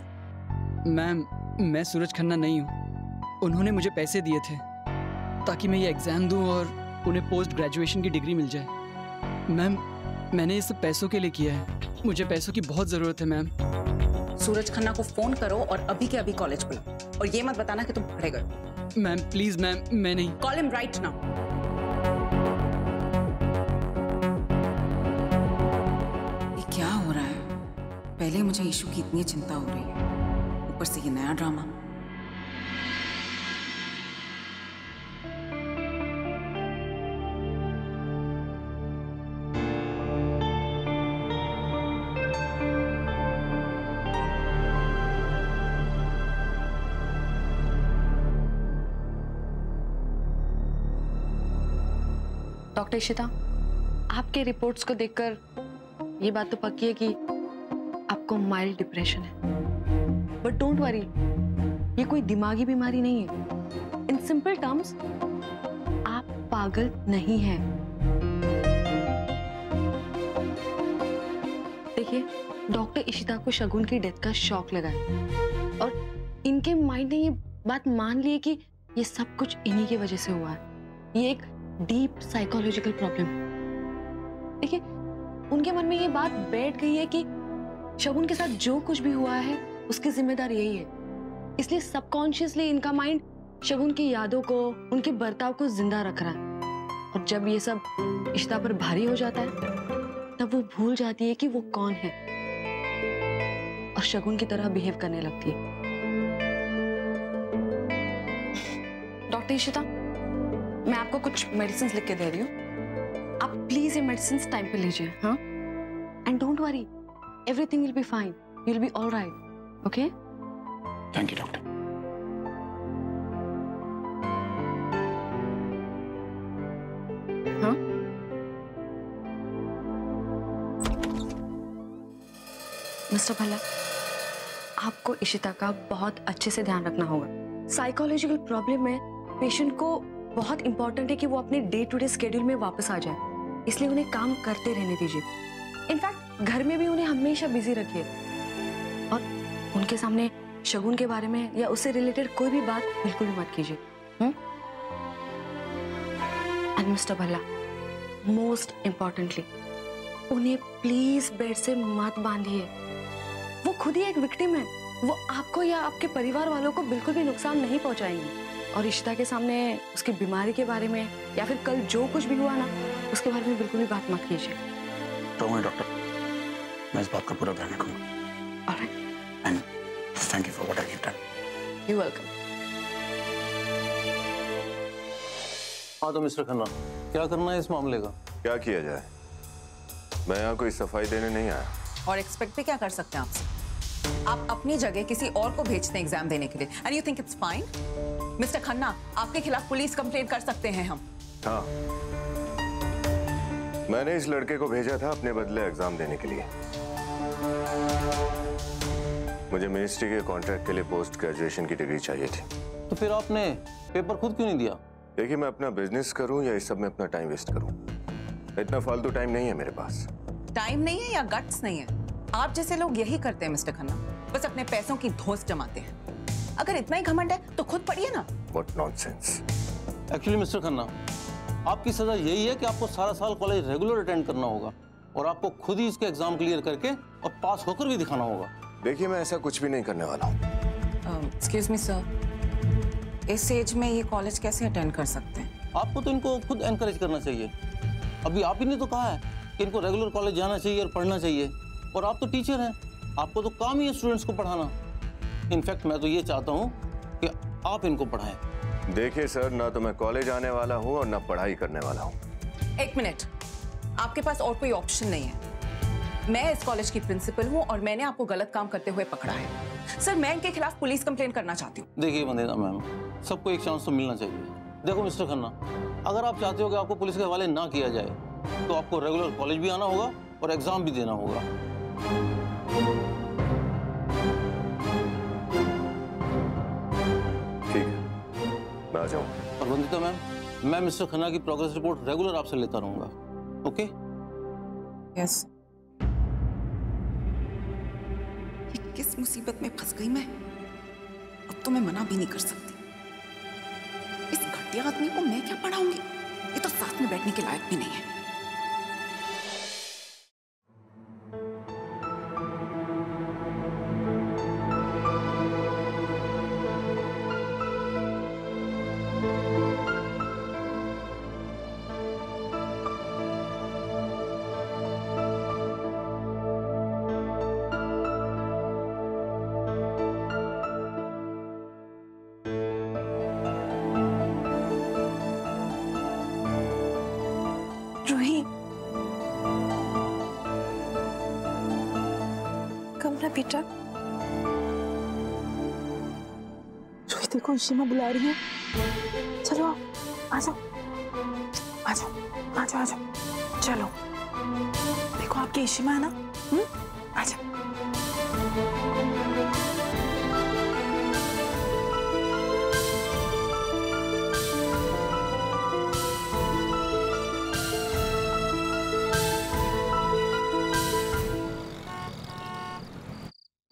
मैम, मैं सूरज खन्ना नहीं हूँ। उन्होंने मुझे पैसे दिए थे ताकि मैं ये एग्जाम दूं और उन्हें पोस्ट ग्रेजुएशन की डिग्री मिल जाए। मैम, मैंने ये सब पैसों के लिए किया है, मुझे पैसों की बहुत जरूरत है मैम। सूरज खन्ना को फोन करो और अभी के अभी कॉलेज बुलाओ, और ये मत बताना कि तुम पढ़े गए। मैम प्लीज मैम, मैं नहीं। Call him right now. ये क्या हो रहा है? पहले मुझे इशू की इतनी चिंता हो रही है, ऊपर से ये नया ड्रामा। डॉक्टर इशिता, आपके रिपोर्ट्स को देखकर ये बात तो पक्की है कि आपको माइल्ड डिप्रेशन है। बट डोंट वरी, ये कोई दिमागी बीमारी नहीं है। इन सिंपल टर्म्स, आप पागल नहीं हैं। देखिए, डॉक्टर इशिता को शगुन की डेथ का शॉक लगा है और इनके माइंड ने ये बात मान ली है कि ये सब कुछ इन्हीं की वजह से हुआ है। ये एक डीप साइकोलॉजिकल प्रॉब्लम। देखिए, उनके मन में ये बात बैठ गई है कि शगुन के साथ जो कुछ भी हुआ है उसकी जिम्मेदार यही है। इसलिए सबकॉन्शियसली इनका माइंड शगुन की यादों को, उनके बर्ताव को जिंदा रख रहा है। और जब ये सब इशिता पर भारी हो जाता है, तब वो भूल जाती है कि वो कौन है और शगुन की तरह बिहेव करने लगती है। डॉक्टर इशिता, मैं आपको कुछ मेडिसिन लिख के दे रही हूँ, आप प्लीज ये मेडिसिन टाइम पे लीजिए। हाँ, and don't worry, everything will be fine, you will be all right. Okay? Thank you doctor. हाँ, मिस्टर भल्ला, आपको इशिता का बहुत अच्छे से ध्यान रखना होगा। साइकोलॉजिकल प्रॉब्लम में पेशेंट को बहुत इंपॉर्टेंट है कि वो अपने डे टू डे स्केड्यूल में वापस आ जाए, इसलिए उन्हें काम करते रहने दीजिए। इनफैक्ट घर में भी उन्हें हमेशा बिजी रखिए और उनके सामने शगुन के बारे में या उससे रिलेटेड कोई भी बात बिल्कुल भी मत कीजिए। And mister Bhalla, most importantly, उन्हें प्लीज बेड से मत बांधिए। वो खुद ही एक विक्टिम है, वो आपको या आपके परिवार वालों को बिल्कुल भी नुकसान नहीं पहुंचाएंगी। और इशिता के सामने उसकी बीमारी के बारे में या फिर कल जो कुछ भी हुआ ना, उसके बारे में बिल्कुल भी बात मत कीजिए। डॉक्टर, मैं इस बात का पूरा ध्यान रखूंगा। Alright, and thank you for what I give done. You welcome. हाँ तो मिस्टर खन्ना, क्या करना है इस मामले का? क्या किया जाए, मैं यहाँ कोई सफाई देने नहीं आया। और एक्सपेक्ट भी क्या कर सकते हैं आपसे? आप अपनी जगह किसी और को भेजते हैं एग्जाम देने के लिए, and you think it's fine? Mister Khanna, आपके खिलाफ पुलिस कंप्लेंट कर सकते हैं हम। हाँ, मैंने इस लड़के को भेजा था अपने बदले एग्जाम देने के लिए। मुझे मिनिस्ट्री के कॉन्ट्रैक्ट के लिए पोस्ट ग्रेजुएशन की डिग्री चाहिए थी। तो फिर आपने पेपर खुद क्यों नहीं दिया? देखिए, मैं अपना बिजनेस करूं या इस सब में अपना टाइम वेस्ट करूं, इतना फालतू टाइम नहीं है मेरे पास। टाइम नहीं है या गट्स नहीं है? आप जैसे लोग यही करते हैं मिस्टर खन्ना, बस अपने पैसों की धौंस जमाते हैं। अगर इतना ही घमंड है तो खुद पढ़िए ना। What nonsense। Actually mister Khanna, आपकी सजा यही है कि आपको सारा साल कॉलेज रेगुलर अटेंड करना होगा और आपको खुद ही इसके एग्जाम क्लियर करके और पास होकर भी दिखाना होगा। देखिए, मैं ऐसा कुछ भी नहीं करने वाला हूँ। एक्सक्यूज मी सर, इस एज में ये कॉलेज कैसे अटेंड कर सकते हैं? आपको तो इनको खुद एनकरेज करना चाहिए। अभी आप ही ने तो कहा है कि इनको रेगुलर कॉलेज जाना चाहिए और पढ़ना चाहिए, और आप तो टीचर हैं, आपको तो काम ही है स्टूडेंट्स को पढ़ाना। इनफैक्ट मैं तो ये चाहता हूँ कि आप इनको पढ़ाएं। देखिए सर, ना तो मैं कॉलेज आने वाला हूँ और ना पढ़ाई करने वाला हूँ। एक मिनट, आपके पास और कोई ऑप्शन नहीं है। मैं इस कॉलेज की प्रिंसिपल हूँ और मैंने आपको गलत काम करते हुए पकड़ा है। सर, मैं इनके खिलाफ पुलिस कंप्लेंट करना चाहती हूँ। देखिए वंदना मैम, सबको एक चांस तो मिलना चाहिए। देखो मिस्टर खन्ना, अगर आप चाहते हो कि आपको पुलिस के हवाले ना किया जाए तो आपको रेगुलर कॉलेज भी आना होगा और एग्जाम भी देना होगा। ठीक है, मैं आ जाऊँ। और वंदिता मैम, मैं मिस्टर खन्ना की प्रोग्रेस रिपोर्ट रेगुलर आपसे लेता रहूंगा। ओके? यस। ये किस मुसीबत में फंस गई मैं? अब तो मैं मना भी नहीं कर सकती। इस घटिया आदमी को मैं क्या पढ़ाऊंगी? ये तो साथ में बैठने के लायक भी नहीं है। रूही, कम ना बेटा। रूही देखो, इशिमा बुला रही है। चलो आ जाओ, आ जाओ, आ जाओ, आ जाओ। चलो देखो, आपकी इशिमा है ना? आ जाओ।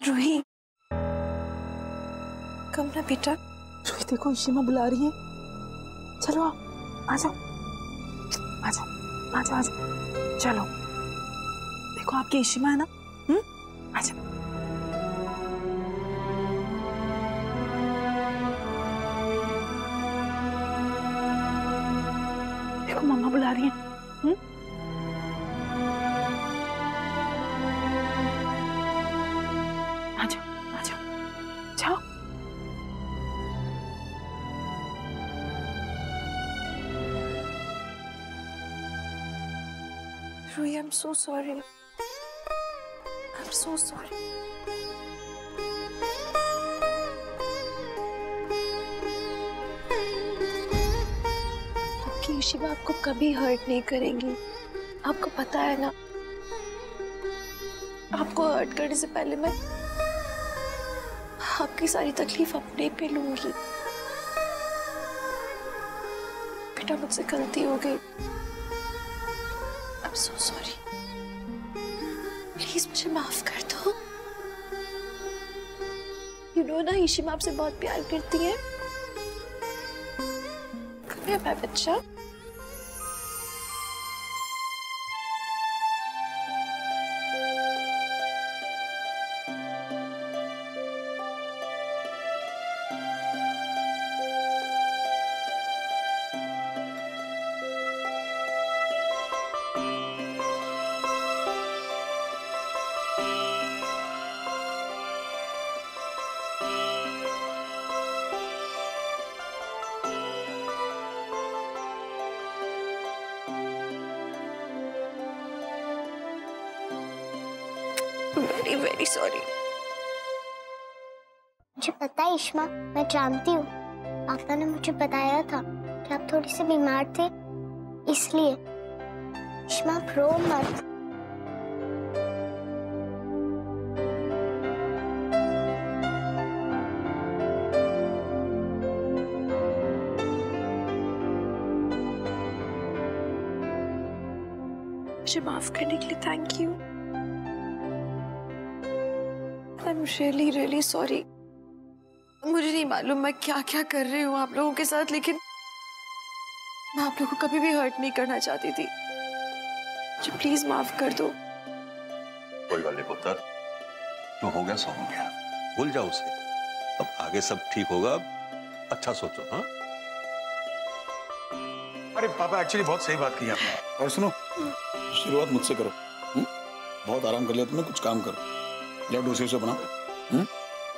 रूही, कम ना बेटा। रूही देखो, इशिमा बुला रही है। चलो आ जाओ, आ जाओ, आ जाओ, आ जाओ। चलो देखो, आपकी इशिमा है ना? आ जाओ। देखो, मम्मा बुला रही है। आ जाओ, आ जाओ, जाओ। Rui, I'm so sorry. I'm so sorry. आपकी इशिमा आपको कभी हर्ट नहीं करेंगी, आपको पता है ना। आपको हर्ट करने से पहले मैं आपकी सारी तकलीफ अपने पे लूंगी। बेटा, मुझसे गलती हो गई। I'm so sorry. प्लीज मुझे माफ कर दो। You know ना, इशिमा आपसे बहुत प्यार करती है। Come here, my बच्चा। Very, very sorry. मुझे पता है इश्मा, मैं जानती हूँ। पापा ने मुझे बताया था कि आप थोड़ी सी बीमार थे, इसलिए। इश्मा, रो मत। मुझे माफ करने के लिए thank you. I'm really, really sorry. मुझे नहीं मालूम मैं क्या क्या कर रही हूँ आप लोगों के साथ, लेकिन मैं आप लोगों को कभी भी हर्ट नहीं करना चाहती थी। मुझे प्लीज माफ कर दो। कोई बात नहीं पुत्र, जो हो गया सो हो गया, भूल जाओ उसे। अब आगे सब ठीक होगा, अच्छा सोचो। हाँ, अरे पापा, एक्चुअली बहुत सही बात की आपने। और सुनो, शुरुआत मुझसे करो। बहुत आराम कर लिया तुमने, कुछ काम करो। जाओ डोसे से बनाओ।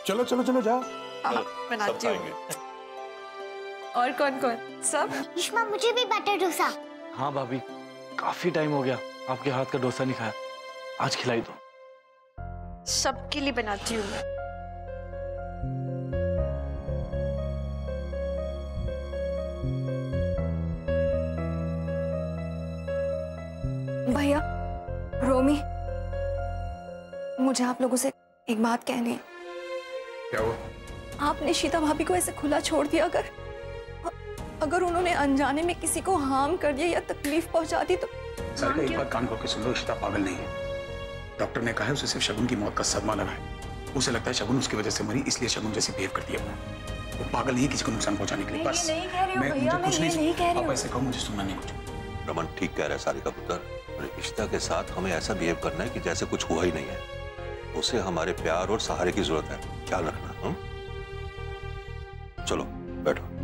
चलो चलो चलो जाओ। बनाती हूँ। और कौन कौन? सब? इश्मा, मुझे भी बटर डोसा। हाँ भाभी, काफी टाइम हो गया आपके हाथ का डोसा नहीं खाया, आज खिलाई दो। सबके लिए बनाती हूँ मैं। भैया, रोमी, मुझे आप लोगों से एक बात कहनी है। क्या हुआ? आपने शीता भाभी को ऐसे खुला छोड़ दिया, अगर उन्होंने अनजाने में किसी को हार्म कर दिया या तकलीफ पहुंचा दी तो? सर, एक बात कान खोल के सुन लो, शीता पागल नहीं है। डॉक्टर ने कहा है उसे सिर्फ शगुन की मौत का सदमा लगा है। उसे लगता है शगुन उसकी वजह से मरी, इसलिए शगुन जैसी बिहेव करती है वो। वो पागल नहीं है किसी को नुकसान पहुंचाने के लिए। बस नहीं कह रही हूं भैया, मैं ये नहीं कह रही हूं। आप ऐसे कहो, मुझे सुनना नहीं कुछ। रमन ठीक कह रहा है सारिका पुत्र। इशिता के साथ हमें ऐसा बिहेव करना है कि जैसे कुछ हुआ ही नहीं है। उसे हमारे प्यार और सहारे की जरूरत है, ख्याल रखना। हम चलो बैठो।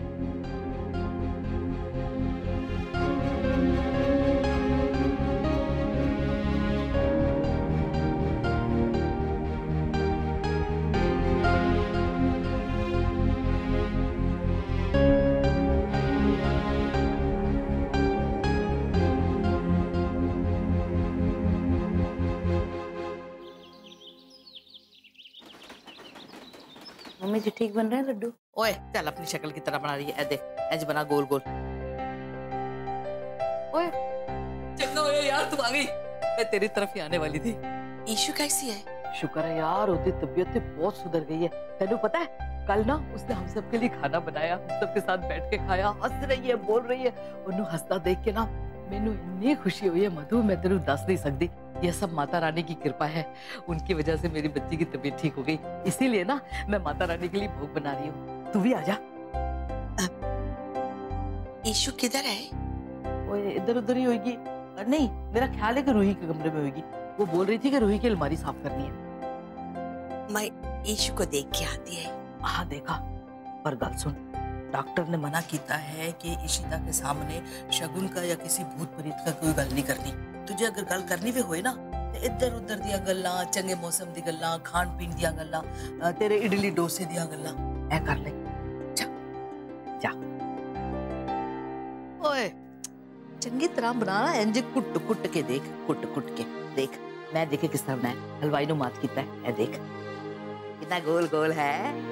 मम्मी जी ठीक बन रहे हैं लड्डू? ओए चल, अपनी शक्ल की तरह बना रही है। देख ऐसे बना, गोल गोल। ओए चंगा हो यार, तुम आ गई। मैं तेरी तरफ ही आने वाली थी। ईशु कैसी है? शुक्र है यार, उसकी तबीयत बहुत सुधर गई है। तेनू पता है कल ना उसने हम सबके लिए खाना बनाया, हम सबके साथ बैठ के खाया, हंस रही है, बोल रही है। उन्हें हंसता देख के ना मैनू इतनी खुशी हुई है मधु, मैं तेनू दस नहीं सकती। यह सब माता रानी की कृपा है। उनकी वजह से मेरी बच्ची की तबीयत ठीक हो गई, इसीलिए ना मैं माता रानी के लिए भोग बना रही हूँ। तू भी आजा। ईशु किधर है? वो इधर उधर ही होगी। नहीं, मेरा ख्याल है कि रूही के कमरे में होगी। वो बोल रही थी कि रूही की अलमारी साफ करनी है। मैं ईशु को देख के आती है। हाँ देखा, पर गल सुन, डॉक्टर ने मना किया है कि इशिता के सामने शगुन का या किसी भूत प्रेत का कोई गल नहीं करनी। तुझे अगर गल करनी भी होए ना, तो इधर उधर दिया गल्ला, चंगे मौसम दी गल्ला, खान पीन दिया गल्ला, तेरे इडली डोसे दिया गल्ला ऐ कर ले। जा जा। ओए चंगी तरह बनाना, इंज कुट कुट के देख, कुट कुट के देख। मैं देखे किस तरह बनाया, हलवाई नु मात कीता है। ऐ देख कितना गोल गोल है।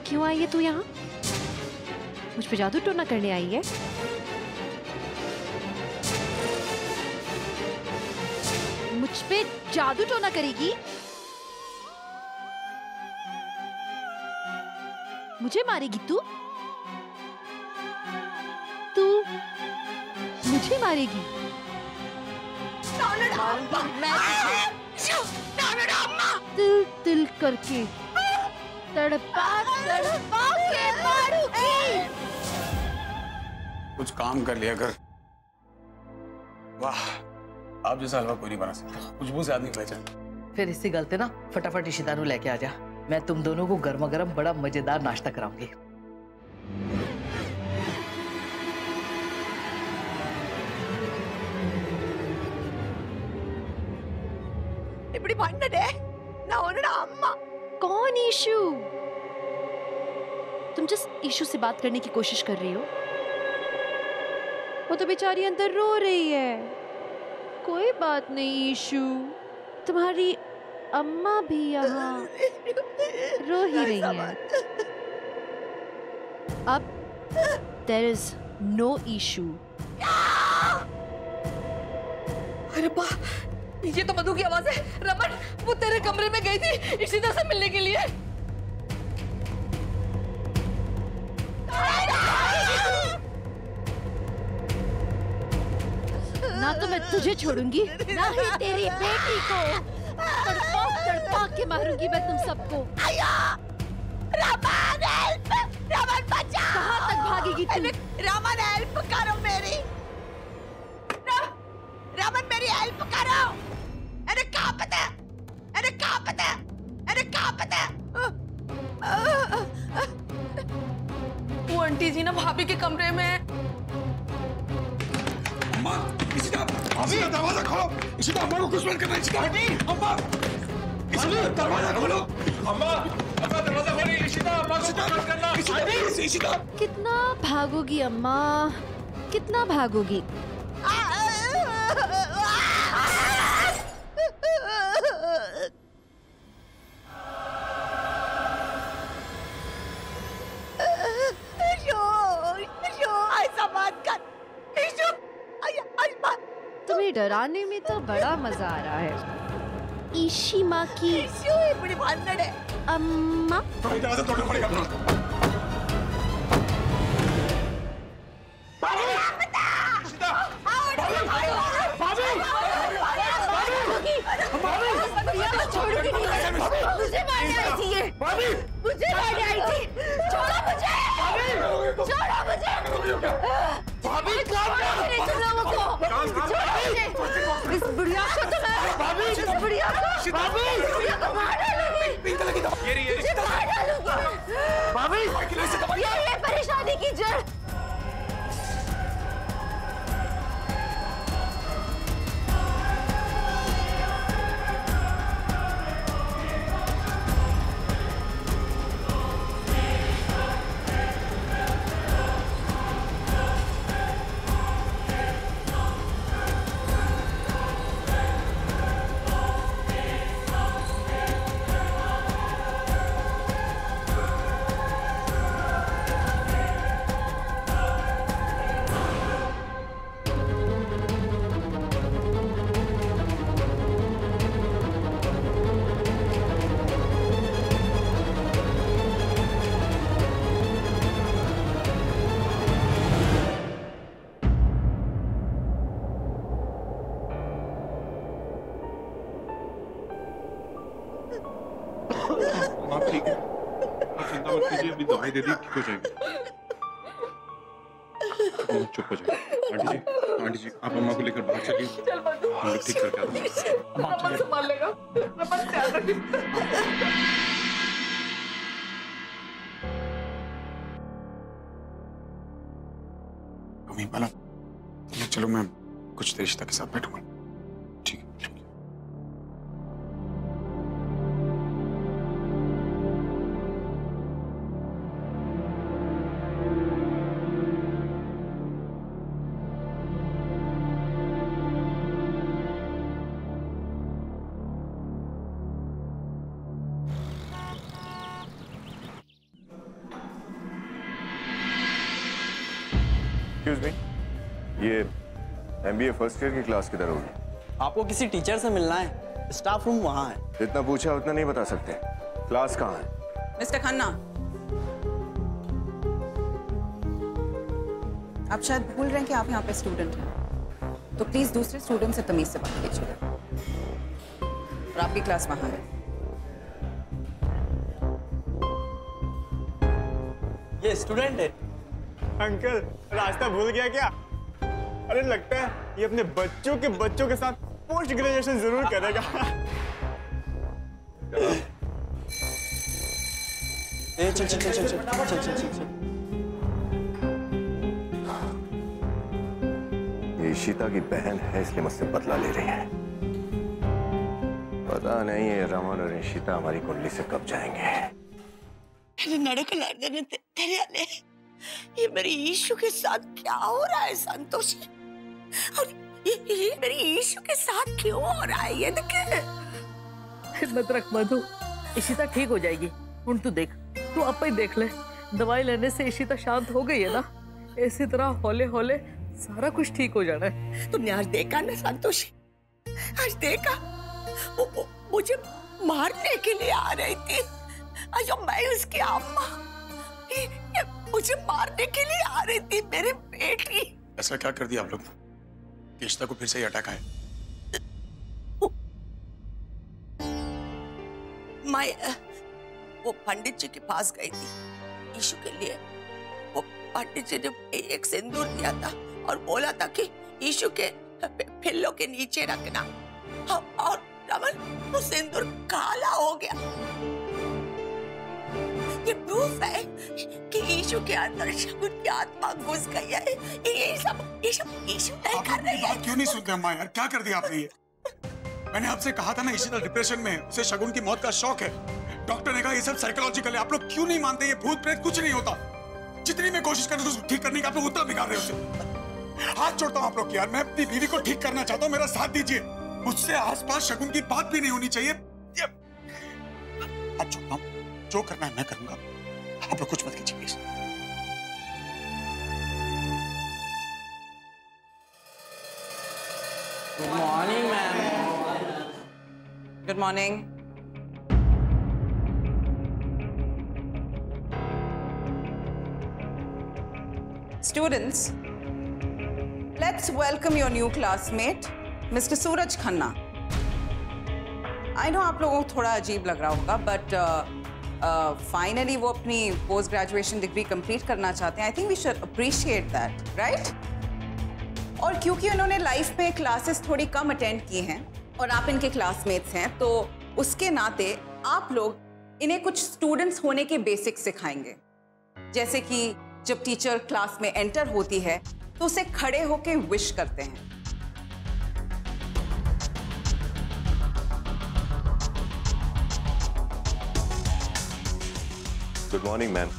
क्यों आई है तू यहाँ? मुझ पे जादू टोना करने आई है? मुझ पे जादू टोना करेगी? मुझे मारेगी तू? तू मुझे मारेगी? तिल तिल करके तड़पा तड़पा के मारूंगी। कुछ काम कर लिया कर। वाह, आप जैसा हलवा कोई नहीं बना सकता। खुशबू से आदमी पहचान। फिर इसी गलते ना फटाफट इशिता नु लेके आ जा। मैं तुम दोनों को गर्मा गर्म बड़ा मजेदार नाश्ता कराऊंगी। बड़ी भांडन है ना होना अम्मा। कौन ईशु? तुम जिस ईशु से बात करने की कोशिश कर रही हो, वो तो बेचारी अंदर रो रही है। कोई बात नहीं ईशु, तुम्हारी अम्मा भी यहाँ रो ही रही है। अब there is no issue। अरे बा, ये तो मधु की आवाज है। रमन, वो तेरे कमरे में गई थी इशिता से मिलने के लिए। ना तो मैं तुझे छोड़ूंगी, ना ही तेरी बेटी को। तड़पा तड़पा के मारूंगी मैं तुम सबको। रमन हेल्प, रमन बचा। कहाँ तक भागेगी तू? रमन हेल्प करो मेरी, रमन मेरी हेल्प करो। अरे कहाँ पता, अरे कहाँ पता, अरे कहाँ पता। वो आंटी जी ना भाभी के कमरे में है। अम्मा, इशिता, दरवाजा खोलो। इशिता, अम्मा को कुछ मत करना। इशिता, अम्मा, इशिता, दरवाजा खोलो। अम्मा, अम्मा दरवाजा खोलिए। इशिता, अम्मा को कुछ मत करना। इशिता, कितना भागोगी अम्मा, कितना भागोगी? तुम्हें डराने में तो बड़ा मजा आ रहा है। ईशी माँ की बड़ी भांडन है। अम्मा, छोड़ूंगी नहीं, मुझे मारने आई थी ये, मुझे मारने आई थी। छोड़ो मुझे, छोड़ो मुझे, तुम लोगों को छोड़ो मुझे। इस बुढ़िया को तो मैं, इस बुढ़िया को मार डालूंगी, मुझे मार डालूंगी। ये परेशानी की जड़। ठीक है, आप चिंता मत कीजिए, अभी दवाई दे दी, ठीक हो जाएगी। चुप हो जाइए। आंटी जी आप अम्मा को लेकर बाहर चलिए, हम लोग ठीक करके आते हैं। रमन संभाल लेगा, रमन ध्यान रखिए। कमी वाला, चलो मैं कुछ देर इशिता के साथ बैठूंगा। ठीक है। एक्सक्यूज मी, ये MBA फर्स्ट ईयर की क्लास किधर होगी? आपको किसी टीचर से मिलना है, स्टाफ रूम वहाँ है। जितना पूछा उतना नहीं बता सकते। क्लास कहाँ है? मिस्टर खन्ना, आप शायद भूल रहे हैं कि आप यहाँ पे स्टूडेंट हैं, तो प्लीज दूसरे स्टूडेंट से तमीज से बात कीजिए। और आपकी क्लास वहाँ है। ये स्टूडेंट है। अंकल रास्ता भूल गया क्या? अरे लगता है ये अपने बच्चों के साथ पोस्ट ग्रेजुएशन जरूर करेगा। चल चल चल चल चल चल चल चल। ये इशिता की बहन है इसलिए मुझसे बदला ले रही है। पता नहीं ये रमन और इशिता हमारी कुंडली से कब जाएंगे। नड़कलाने तेरे आले ये मेरी ईशु के साथ क्या हो रहा है संतोष? और ये मेरी ईशु के साथ क्यों हो रहा है? ये देखे। हिम्मत रख मधु, इशिता ठीक हो जाएगी। हुण तू देख, तू आप ही देख ले, दवाई लेने से इशिता शांत हो गई है ना, इसी तरह हौले हौले सारा कुछ ठीक हो जाना है। तुमने आज देखा ना संतोषी, आज देखा वो मुझे मारने के लिए आ रही थी। आज मैं उसकी अम्मा, ये मुझे मारने के लिए आ रही थी मेरी बेटी। ऐसा क्या कर दिया आप लोग कि इशिता को फिर से अटैक आए? मैं वो पंडित जी के पास गई थी ईशु के लिए। वो पंडित जी ने एक सिंदूर दिया था और बोला था कि ईशु के पिल्लों के नीचे रखना, और रमन वो सिंदूर काला हो गया। ये प्रूफ है कि ईशु के अंदर शकुन की आत्मा घुस गई है। ये सब ईशु नहीं कर रही है। क्यों नहीं सुनते अम्मा यार, क्या कर दिया आपने ये? मैंने आपसे कहा था ना इशिता डिप्रेशन में, उसे शगुन की मौत का शौक है। डॉक्टर ने कहा ये सब साइकोलॉजिकल है। आप लोग क्यों नहीं मानते? ये भूत प्रेत कुछ नहीं होता। जितनी मैं कोशिश कर रहा हूं ठीक करने की, आप लोग उतना बिगाड़ रहे हो उसे। हाथ जोड़ता हूं आप लोग की यार, मैं अपनी बीवी को ठीक करना चाहता हूं, मेरा साथ दीजिए। मुझसे आसपास शगुन की बात भी नहीं होनी चाहिए। हाथ जोड़ता हूं, जो करना है मैं करूंगा, आप लोग कुछ मत कीजिए please. Good morning ma'am. Good morning. Students, let's welcome your new classmate, Mr. Suraj Khanna. I know आप लोगों को थोड़ा अजीब लग रहा होगा, but finally वो अपनी पोस्ट ग्रेजुएशन डिग्री कंप्लीट करना चाहते हैं। I think we should appreciate that, right? और क्योंकि उन्होंने लाइफ में क्लासेस थोड़ी कम अटेंड की हैं और आप इनके क्लासमेट्स हैं, तो उसके नाते आप लोग इन्हें कुछ स्टूडेंट्स होने के बेसिक्स सिखाएंगे। जैसे कि जब टीचर क्लास में एंटर होती है तो उसे खड़े होके विश करते हैं। Good morning ma'am.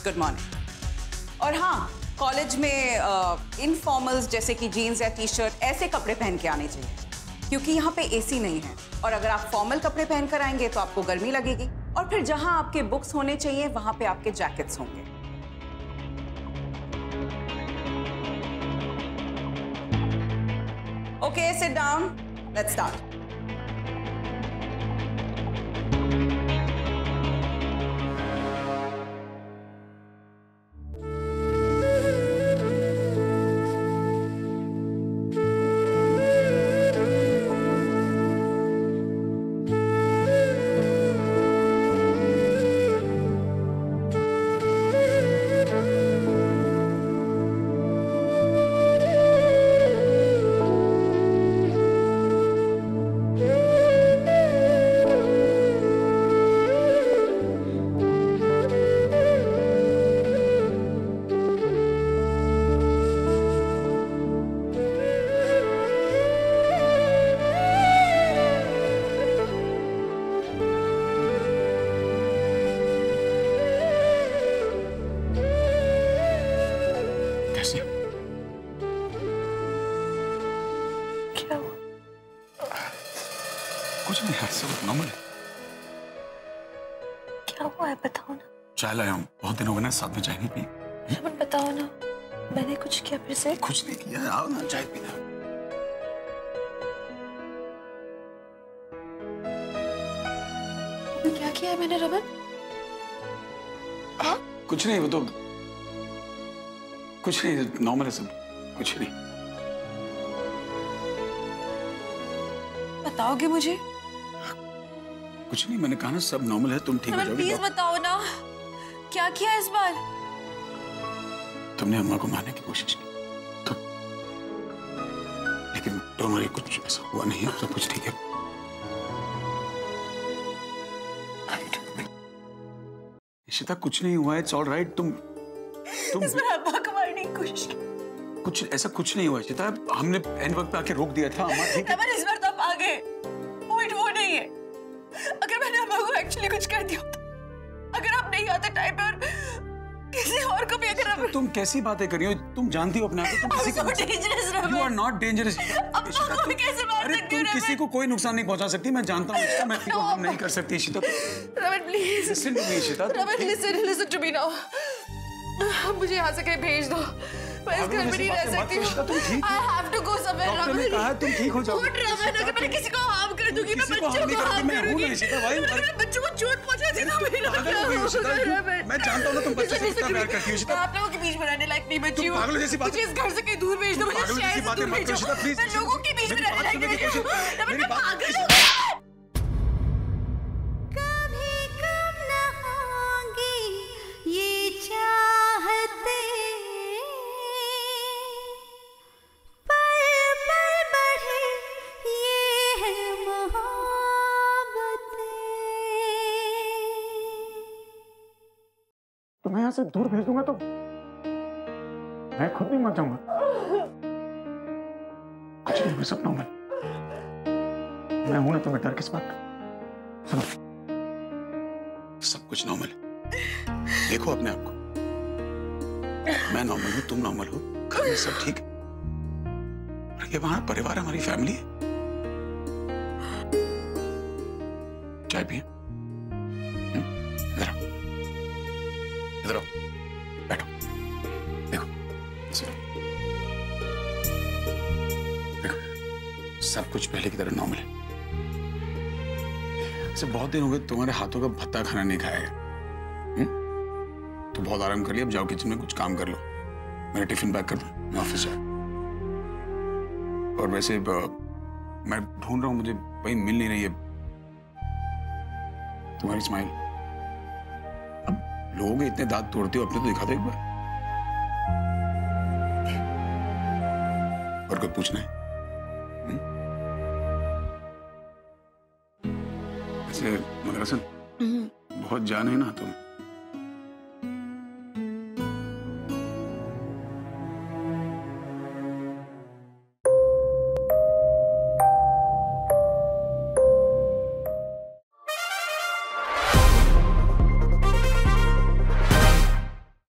Good morning. और हाँ, कॉलेज में इनफॉर्मल्स जैसे कि जीन्स या टी शर्ट ऐसे कपड़े पहन के आने चाहिए, क्योंकि यहाँ पे एसी नहीं है। और अगर आप फॉर्मल कपड़े पहन कर आएंगे तो आपको गर्मी लगेगी। और फिर जहां आपके बुक्स होने चाहिए वहां पे आपके जैकेट्स होंगे। Okay, sit down. Let's start. कुछ नहीं यार, सब नॉर्मल है। क्या हुआ है बताओ ना। चाय लाया हूँ, बहुत दिन हो गए ना साथ में चाय नहीं पी। रमन बताओ ना, मैंने कुछ किया फिर से? कुछ नहीं किया, आओ ना चाय पीना। क्या किया है मैंने रमन? हाँ? कुछ नहीं, वो तो कुछ नहीं, नॉर्मल है सब, कुछ नहीं। बताओगे मुझे? कुछ नहीं, मैंने कहा ना सब नॉर्मल है, तुम ठीक हो जाओगे। प्लीज बताओ ना, क्या किया इस बार? तुमने अम्मा को मारने की कोशिश की तो, लेकिन डोंट वरी, कुछ ऐसा हुआ नहीं है, सब कुछ ठीक है। इशिता कुछ नहीं हुआ है, इट्स ऑल राइट। तुम इस बार अम्मा को मारने की कोशिश की। कुछ ऐसा कुछ नहीं हुआ इशिता, हमने एंड वक्त पे आके रोक दिया था। अम्मा ठीक है। रमन इस बार तो आप आ गए, पॉइंट वो नहीं है। अगर मैंने अम्मा को एक्चुअली कुछ कर दिया होता, अगर आप नहीं आते टाइम पे और किसी और को भी अगर तुम कैसी बातें कर रही हो? तुम जानती हो अपने आप को, तुम किसी को dangerous Raman. You are not dangerous। अम्मा को मैं कैसे मार अरे सकती तुम हूँ किसी को कोई नुकसान नहीं पहुंचा सकती, मैं जानता हूँ इशिता, मैं किसी को हार्म नहीं कर सकती Ishita. Raman please Listen to me Ishita. Raman listen to me now. मुझे यहाँ से कहीं भेज दो, मैं इस घर में नहीं रह सकती हूँ। I have to go somewhere Raman. Doctor ने कहा है तुम ठीक हो जाओगे। रमन अगर मैंने किसी को हार्म कर दूंगी, मैं बच्चों को हार्म करूंगी, मैं बच्चों को चोट पहुंचा दी तो मेरा क्या होगा रमन? मैं जानता हूँ ना तुम बच्चे से कितना प्यार करती हो इशिता। आप लोगों के बीच में रहने लायक नहीं बची हूँ। पागलों जैसी बातें मुझे इस घर से कहीं दूर भेज दो, मुझे शहर से दूर भेजो। मैं लोगों के बीच में रहने लायक नहीं हूँ। रमन मैं पागल हूँ। तो मैं यहाँ से दूर भेज दूंगा तो मैं खुद भी मर जाऊंगा। कुछ नहीं, मैं सपना हूं। मैं हूं ना, तुम्हें डर किस बात का? सुनो, सब कुछ नॉर्मल है। देखो अपने आप को, मैं नॉर्मल हूं, तुम नॉर्मल हो, घर में सब ठीक है। और ये हमारा परिवार, हमारी फैमिली है। चाय पिए? इधर आओ, बैठो, देखो, देखो, सब कुछ पहले की तरह नॉर्मल है। ऐसे बहुत दिन हो गए तुम्हारे हाथों का भत्ता खाना नहीं खाया है। तो बहुत आराम कर लिया, अब जाओ किचन में कुछ काम कर लो। मेरा टिफिन पैक कर दो, मैं ऑफिस जाऊँ। और वैसे मैं ढूंढ रहा हूँ, मुझे वही मिल नहीं रही है तुम्हारी स्माइल। लोगों के इतने दांत तोड़ते हो, अपने तो दिखा दो एक बार। और कोई पूछना है? ऐसे मदरसन बहुत जान है ना तुम।